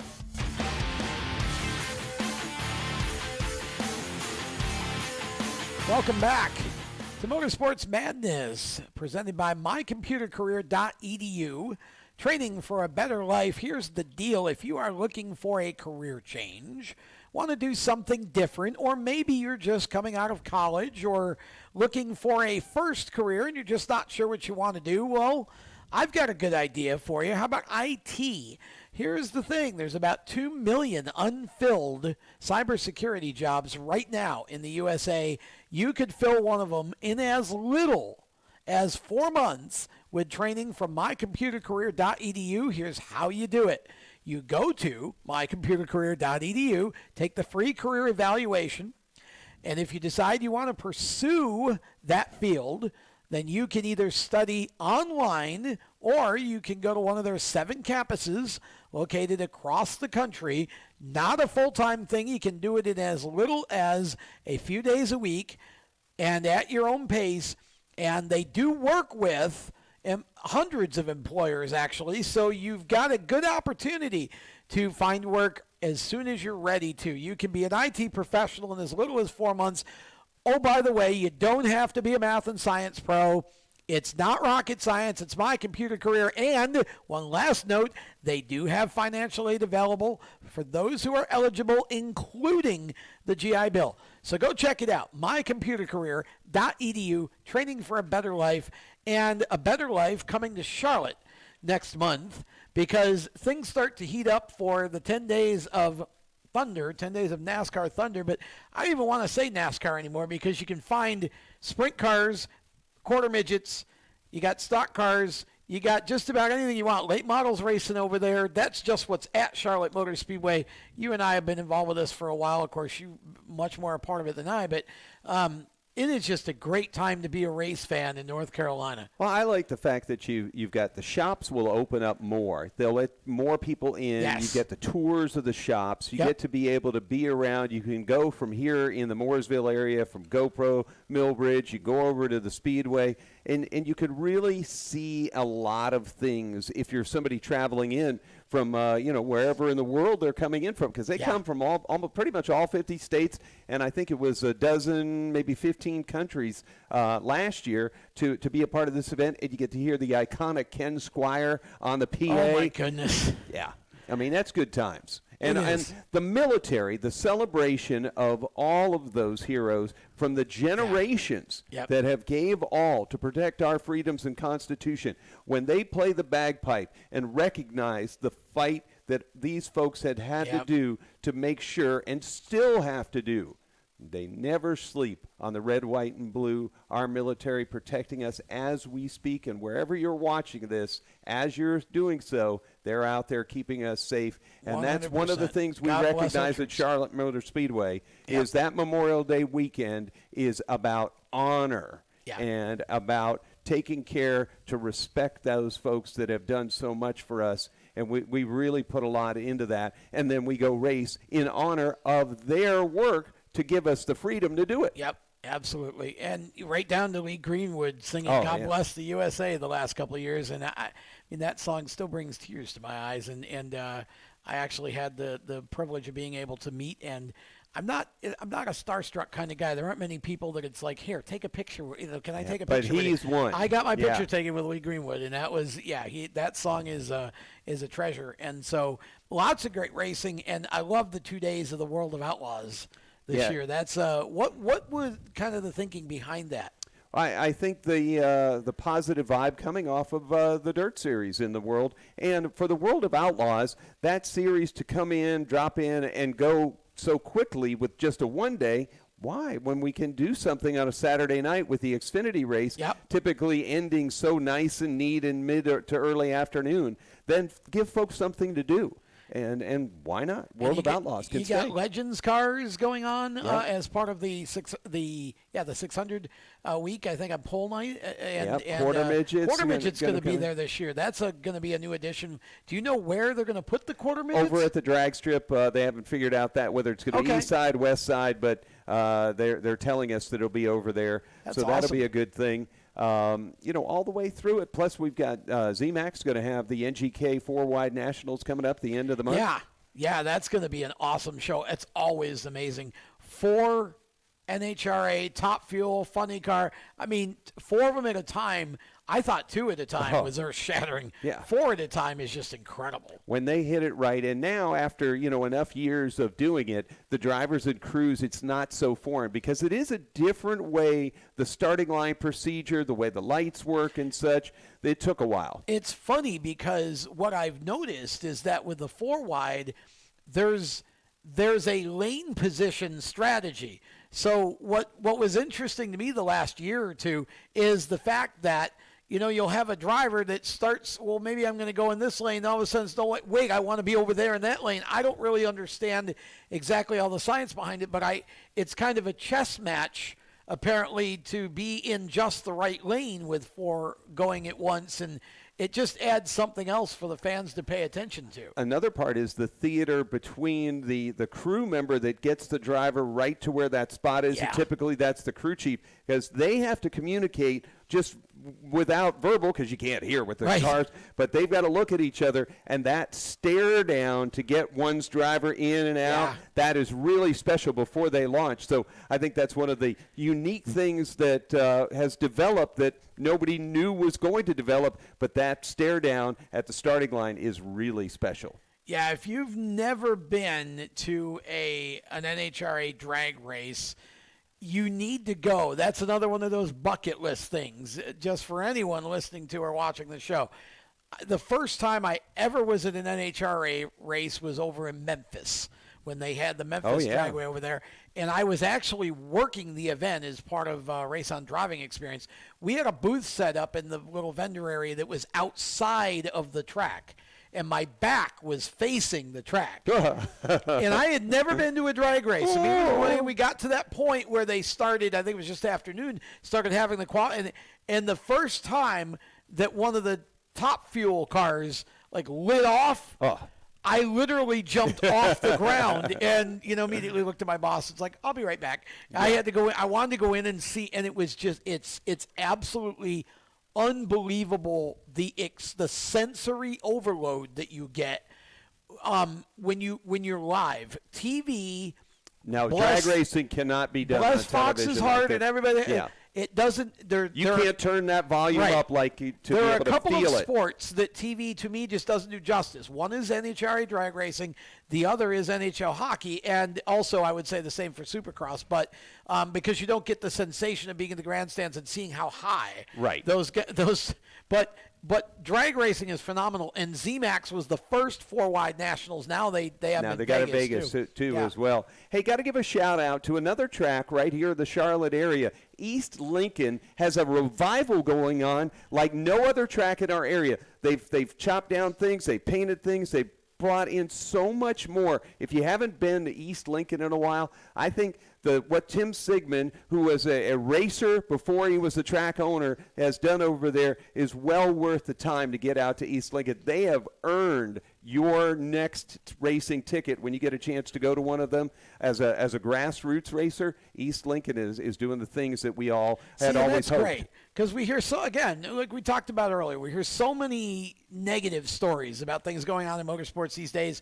Welcome back to Motorsports Madness, presented by MyComputerCareer.edu. Training for a better life. Here's the deal. If you are looking for a career change, want to do something different, or maybe you're just coming out of college or looking for a first career and you're just not sure what you want to do, well, I've got a good idea for you. How about IT? Here's the thing. There's about 2 million unfilled cybersecurity jobs right now in the USA. You could fill one of them in as little as 4 months with training from MyComputerCareer.edu. Here's how you do it. You go to MyComputerCareer.edu, take the free career evaluation, and if you decide you want to pursue that field, then you can either study online or you can go to one of their 7 campuses located across the country. Not a full-time thing. You can do it in as little as a few days a week and at your own pace. And they do work with hundreds of employers, actually, so you've got a good opportunity to find work as soon as you're ready to. You can be an IT professional in as little as 4 months. Oh, by the way, you don't have to be a math and science pro. It's not rocket science. It's My Computer Career. And one last note, they do have financial aid available for those who are eligible, including the GI Bill. So go check it out, mycomputercareer.edu, training for a better life, and a better life coming to Charlotte next month because things start to heat up for the 10 days of Thunder, 10 days of NASCAR Thunder, but I don't even want to say NASCAR anymore because you can find sprint cars, quarter midgets, you got stock cars, you got just about anything you want. Late models racing over there. That's just what's at Charlotte Motor Speedway. You and I have been involved with this for a while. Of course, you much more a part of it than I, but it is just a great time to be a race fan in North Carolina. Well, I like the fact that you've got the shops will open up more. They'll let more people in. Yes. You get the tours of the shops. You get to be able to be around. You can go from here in the Mooresville area, from GoPro, Millbridge. You go over to the Speedway, and you could really see a lot of things if you're somebody traveling in from wherever in the world they're coming in from, because they come from almost pretty much all 50 states, and I think it was a dozen, maybe 15 countries last year to be a part of this event, and you get to hear the iconic Ken Squire on the PA. Oh my goodness! Yeah, I mean that's good times. And the military, the celebration of all of those heroes from the generations that have gave all to protect our freedoms and Constitution, when they play the bagpipe and recognize the fight that these folks had to do to make sure and still have to do They never sleep on the red, white, and blue. Our military protecting us as we speak, and wherever you're watching this, as you're doing so, they're out there keeping us safe. And that's one of the 100%. things we God bless our recognize at troops. Charlotte Motor Speedway is that Memorial Day weekend is about honor and about taking care to respect those folks that have done so much for us. And we really put a lot into that. And then we go race in honor of their work to give us the freedom to do it. Yep, absolutely. And right down to Lee Greenwood singing God Bless the USA the last couple of years. And I mean, that song still brings tears to my eyes. And I actually had the privilege of being able to meet, and I'm not a starstruck kind of guy. There aren't many people that it's like, here, take a picture. Can I take a picture? But he's one. I got my picture taken with Lee Greenwood, and that was that song is a treasure. And so lots of great racing, and I love the 2 days of the World of Outlaws this year. That's what was kind of the thinking behind that? I think the positive vibe coming off of the Dirt Series in the world, and for the World of Outlaws, that series to come in, drop in, and go so quickly with just a 1 day. Why? When we can do something on a Saturday night with the Xfinity race, typically ending so nice and neat in mid to early afternoon, then give folks something to do. And why not? World of Outlaws can stay. You got Legends cars going on as part of the 600 week. I think on pole night. Quarter midgets. Quarter midgets going to be there this year. That's going to be a new addition. Do you know where they're going to put the quarter midgets? Over at the drag strip. They haven't figured out that whether it's going to be east side, west side, but they're telling us that it'll be over there. That's so that'll awesome. be a good thing. All the way through it. Plus, we've got Z-Max going to have the NGK 4-Wide Nationals coming up the end of the month. Yeah, that's going to be an awesome show. It's always amazing. 4 NHRA, Top Fuel, Funny Car. I mean, 4 of them at a time. I thought 2 at a time was earth-shattering. 4 at a time is just incredible. When they hit it right, and now after enough years of doing it, the drivers and crews, it's not so foreign because it is a different way, the starting line procedure, the way the lights work and such. It took a while. It's funny because what I've noticed is that with the 4-wide, there's a lane position strategy. So what was interesting to me the last year or two is the fact that you'll have a driver that starts, well, maybe I'm going to go in this lane. All of a sudden, wait, I want to be over there in that lane. I don't really understand exactly all the science behind it, but it's kind of a chess match, apparently, to be in just the right lane with 4 going at once. And it just adds something else for the fans to pay attention to. Another part is the theater between the crew member that gets the driver right to where that spot is. And typically that's the crew chief because they have to communicate just without verbal because you can't hear with the cars, but they've got to look at each other, and that stare down to get one's driver in and out, that is really special before they launch. So I think that's one of the unique things that has developed that nobody knew was going to develop, but that stare down at the starting line is really special. Yeah, if you've never been to an NHRA drag race, you need to go. That's another one of those bucket list things, just for anyone listening to or watching the show. The first time I ever was at an NHRA race was over in Memphis when they had the Memphis Dragway over there. And I was actually working the event as part of Race on Driving Experience. We had a booth set up in the little vendor area that was outside of the track. And my back was facing the track. And I had never been to a drag race. I mean, when we got to that point where they started, I think it was just afternoon, started having the and the first time that one of the Top Fuel cars lit off, I literally jumped off the ground and, immediately looked at my boss. It's like, I'll be right back. I had to go in. I wanted to go in and see, and it was just, it's absolutely unbelievable the sensory overload that you get when you're live. TV. Now, drag racing cannot be done on television. Fox's Heart and everybody. Yeah. It doesn't. You can't turn that volume up to be able to feel it. There are a couple of sports that TV to me just doesn't do justice. One is NHRA drag racing. The other is NHL hockey, and also I would say the same for Supercross. But because you don't get the sensation of being in the grandstands and seeing how high those. But But drag racing is phenomenal, and ZMAX was the first 4-wide nationals. Now they have now in they got Vegas a Vegas too Yeah. as well. Hey, got to give a shout out to another track right here in the Charlotte area. East Lincoln has a revival going on like no other track in our area. They've chopped down things, they painted things, they brought in so much more. If you haven't been to East Lincoln in a while, I think what Tim Sigmund, who was a racer before he was a track owner, has done over there is well worth the time to get out to East Lincoln. They have earned your next racing ticket when you get a chance to go to one of them as a grassroots racer. East Lincoln is doing the things that we all had always hoped. That's great, because we hear like we talked about earlier, we hear so many negative stories about things going on in motorsports these days,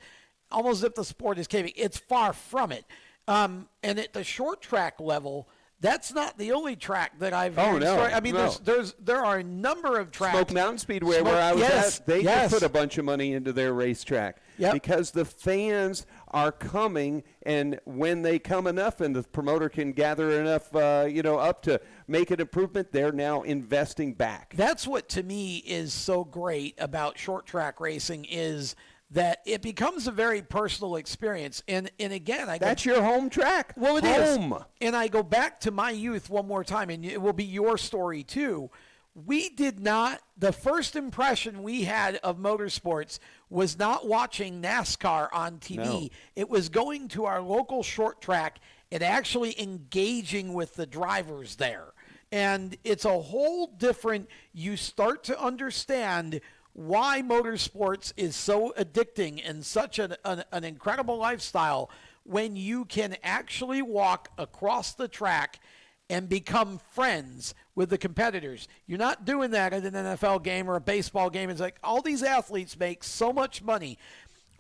almost as if the sport is caving. It's far from it. And at the short track level, that's not the only track that I've heard. No, I mean, no. there are a number of tracks. Smoke Mountain Speedway, where I was at, they just put a bunch of money into their racetrack because the fans are coming, and when they come enough and the promoter can gather enough, up to make an improvement, they're now investing back. That's what, to me, is so great about short track racing is that it becomes a very personal experience. And again, that's your home track. Well, it is. And I go back to my youth one more time, and it will be your story too. We did not, the first impression we had of motorsports was not watching NASCAR on TV. No. It was going to our local short track and actually engaging with the drivers there. And it's a whole different, you start to understand why motorsports is so addicting and such an incredible lifestyle when you can actually walk across the track and become friends with the competitors. You're not doing that at an NFL game or a baseball game. It's like all these athletes make so much money.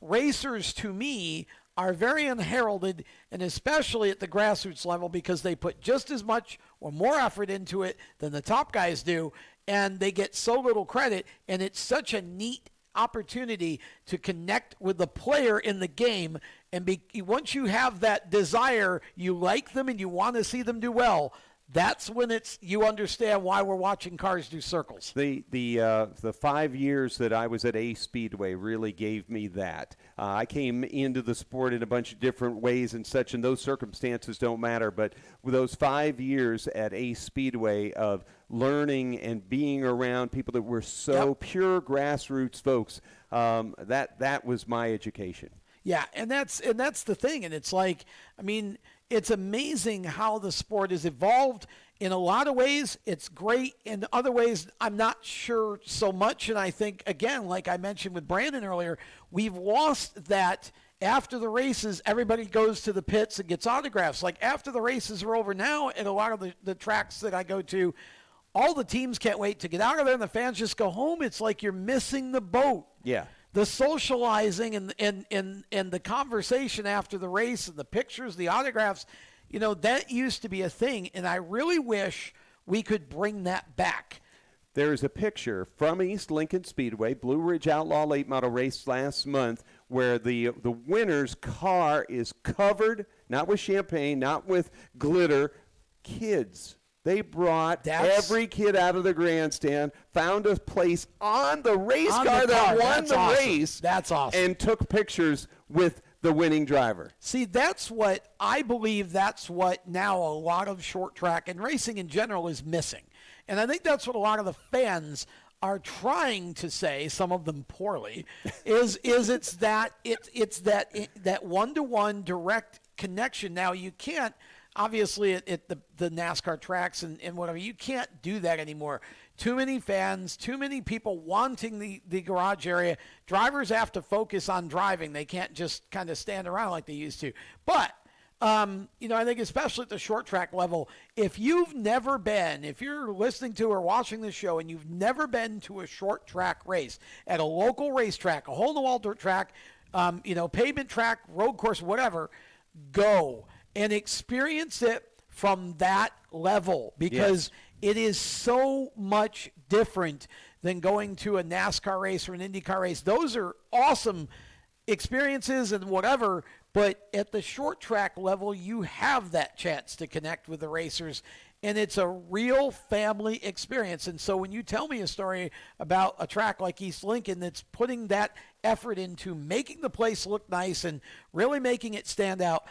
Racers, to me, are very unheralded, and especially at the grassroots level, because they put just as much or more effort into it than the top guys do, and they get so little credit, and it's such a neat opportunity to connect with the player in the game. And once you have that desire, you like them and you want to see them do well, that's when you understand why we're watching cars do circles. The 5 years that I was at Ace Speedway really gave me that. I came into the sport in a bunch of different ways and such, and those circumstances don't matter. But with those 5 years at Ace Speedway of learning and being around people that were so pure grassroots folks, that was my education. Yeah, and that's the thing. And it's like, I mean, it's amazing how the sport has evolved. In a lot of ways, it's great. In other ways, I'm not sure so much. And I think, again, like I mentioned with Brandon earlier, we've lost that after the races, everybody goes to the pits and gets autographs. Like after the races are over now, at a lot of the tracks that I go to, all the teams can't wait to get out of there, and the fans just go home. It's like you're missing the boat. Yeah. The socializing and the conversation after the race and the pictures, the autographs, that used to be a thing, and I really wish we could bring that back. There's a picture from East Lincoln Speedway, Blue Ridge Outlaw late model race last month, where the winner's car is covered, not with champagne, not with glitter, kids. They brought every kid out of the grandstand, found a place on the race car that won the race. That's awesome. And took pictures with the winning driver. See, that's what I believe now a lot of short track and racing in general is missing. And I think that's what a lot of the fans are trying to say, some of them poorly, is it's that one-to-one direct connection. Now, you can't, obviously, at the NASCAR tracks and whatever, you can't do that anymore. Too many fans, too many people wanting the garage area. Drivers have to focus on driving. They can't just kind of stand around like they used to. But, I think especially at the short track level, if you're listening to or watching this show and you've never been to a short track race at a local racetrack, a hole-in-the-wall dirt track, pavement track, road course, whatever, go and experience it from that level, because it is so much different than going to a NASCAR race or an IndyCar race. Those are awesome experiences and whatever, but at the short track level, you have that chance to connect with the racers. and it's a real family experience. And so when you tell me a story about a track like East Lincoln that's putting that effort into making the place look nice and really making it stand out,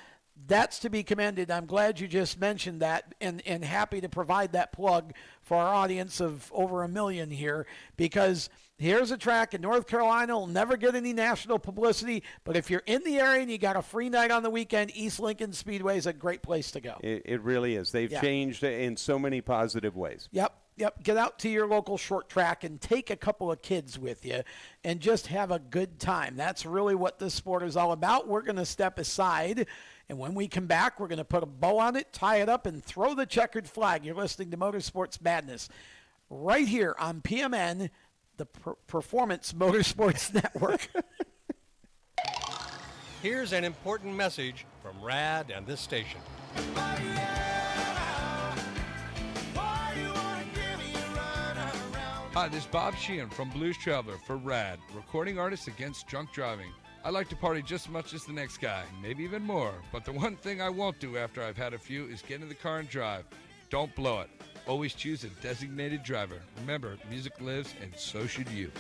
that's to be commended. I'm glad you just mentioned that, and happy to provide that plug for our audience of over 1 million here, because here's a track in North Carolina. Will never get any national publicity, but if you're in the area and you got a free night on the weekend, East Lincoln Speedway is a great place to go. It really is. They've changed in so many positive ways. Yep. Get out to your local short track and take a couple of kids with you and just have a good time. That's really what this sport is all about. We're going to step aside, and when we come back, we're going to put a bow on it, tie it up, and throw the checkered flag. You're listening to Motorsports Madness right here on PMN, the Performance Motorsports Network. Here's an important message from RAD and this station. Hi, this is Bob Sheehan from Blues Traveler for RAD, Recording Artists Against Drunk Driving. I like to party just as much as the next guy, maybe even more, but the one thing I won't do after I've had a few is get in the car and drive. Don't blow it. Always choose a designated driver. Remember, music lives, and so should you.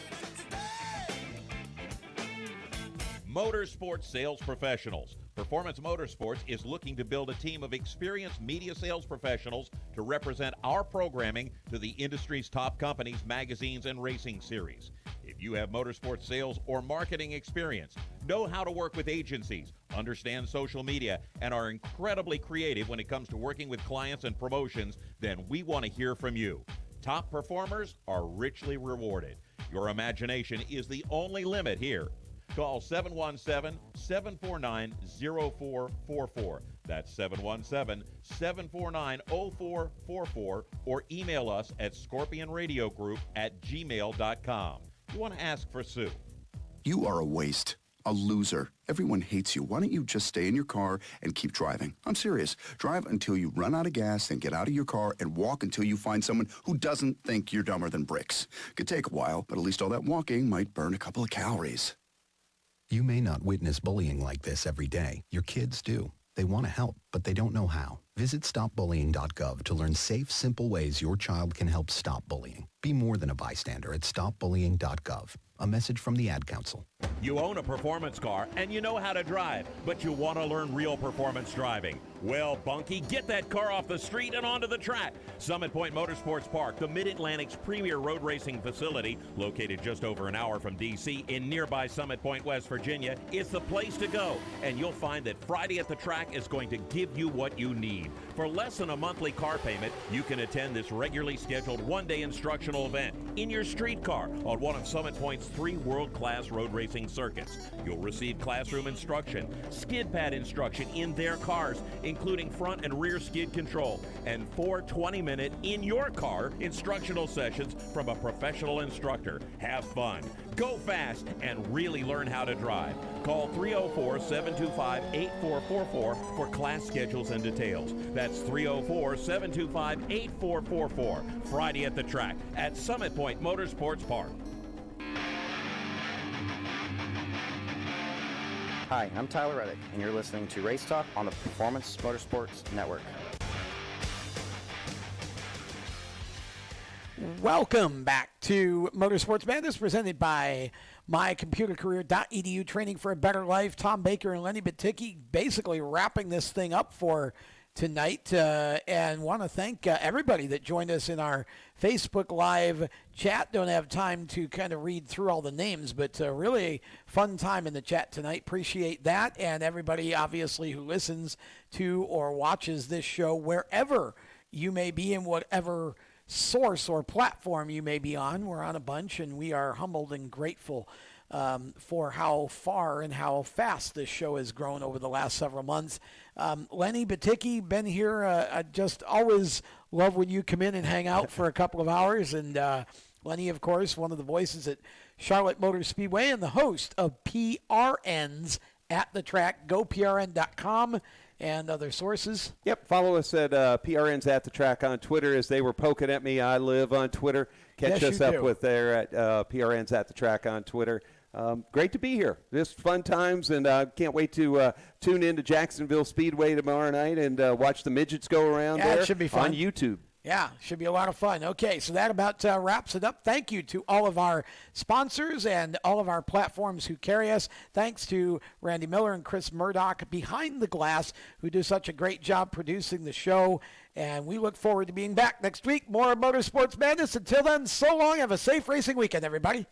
Motorsports sales professionals. Performance Motorsports is looking to build a team of experienced media sales professionals to represent our programming to the industry's top companies, magazines, and racing series. If you have motorsports sales or marketing experience, know how to work with agencies, understand social media, and are incredibly creative when it comes to working with clients and promotions, then we want to hear from you. Top performers are richly rewarded. Your imagination is the only limit here. Call 717-749-0444. That's 717-749-0444, or email us at scorpionradiogroup@gmail.com. You want to ask for Sue. You are a waste, a loser. Everyone hates you. Why don't you just stay in your car and keep driving? I'm serious. Drive until you run out of gas, then get out of your car and walk until you find someone who doesn't think you're dumber than bricks. Could take a while, but at least all that walking might burn a couple of calories. You may not witness bullying like this every day. Your kids do. They want to help, but they don't know how. Visit stopbullying.gov to learn safe, simple ways your child can help stop bullying. Be more than a bystander at stopbullying.gov. A message from the Ad Council. You own a performance car and you know how to drive, but you want to learn real performance driving. Well, Bunky, get that car off the street and onto the track. Summit Point Motorsports Park, the Mid-Atlantic's premier road racing facility, located just over an hour from D.C. in nearby Summit Point, West Virginia, is the place to go. And you'll find that Friday at the Track is going to give you what you need. For less than a monthly car payment, you can attend this regularly scheduled one-day instructional event in your street car on one of Summit Point's 3 world-class road racing circuits. You'll receive classroom instruction, skid pad instruction in their cars, including front and rear skid control, and 4 20-minute in-your-car instructional sessions from a professional instructor. Have fun, go fast, and really learn how to drive. Call 304-725-8444 for class schedules and details. That's 304-725-8444. Friday at the Track at Summit Point Motorsports Park. Hi, I'm Tyler Reddick, and you're listening to Race Talk on the Performance Motorsports Network. Welcome back to Motorsports Madness, presented by MyComputerCareer.edu, training for a better life. Tom Baker and Lenny Batycki basically wrapping this thing up for tonight, and want to thank everybody that joined us in our Facebook Live chat. Don't have time to kind of read through all the names, but really fun time in the chat tonight. Appreciate that, and everybody obviously who listens to or watches this show wherever you may be in whatever source or platform you may be on. We're on a bunch, and we are humbled and grateful for how far and how fast this show has grown over the last several months. Lenny Batycki, been here. I just always love when you come in and hang out for a couple of hours. And Lenny, of course, one of the voices at Charlotte Motor Speedway and the host of PRNs at the Track. GoPRN.com and other sources. Yep, follow us at PRNs at the Track on Twitter. As they were poking at me, I live on Twitter. Catch us up with there at PRNs at the Track on Twitter. great to be here. This fun times, and can't wait to tune in to Jacksonville Speedway tomorrow night and watch the midgets go around there it should be fun. on YouTube. Yeah, should be a lot of fun. Okay, so that about wraps it up. Thank you to all of our sponsors and all of our platforms who carry us. Thanks to Randy Miller and Chris Murdoch behind the glass, who do such a great job producing the show. And we look forward to being back next week. More Motorsports Madness. Until then, so long. Have a safe racing weekend, everybody.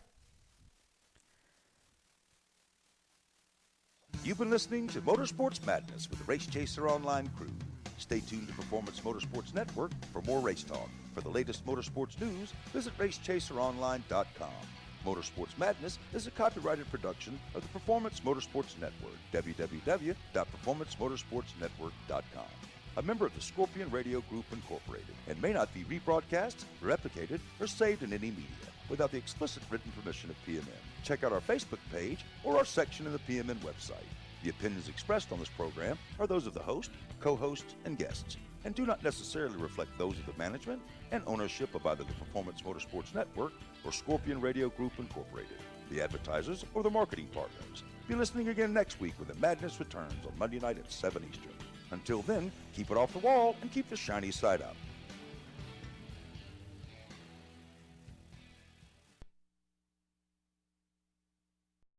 You've been listening to Motorsports Madness with the Race Chaser Online crew. Stay tuned to Performance Motorsports Network for more race talk. For the latest motorsports news, visit racechaseronline.com. Motorsports Madness is a copyrighted production of the Performance Motorsports Network, www.performancemotorsportsnetwork.com. A member of the Scorpion Radio Group Incorporated, and may not be rebroadcast, replicated, or saved in any media without the explicit written permission of PMN. Check out our Facebook page or our section in the PMN website. The opinions expressed on this program are those of the host, co-hosts, and guests, and do not necessarily reflect those of the management and ownership of either the Performance Motorsports Network or Scorpion Radio Group Incorporated, the advertisers, or the marketing partners. Be listening again next week when the madness returns on Monday night at 7 Eastern. Until then, keep it off the wall and keep the shiny side up.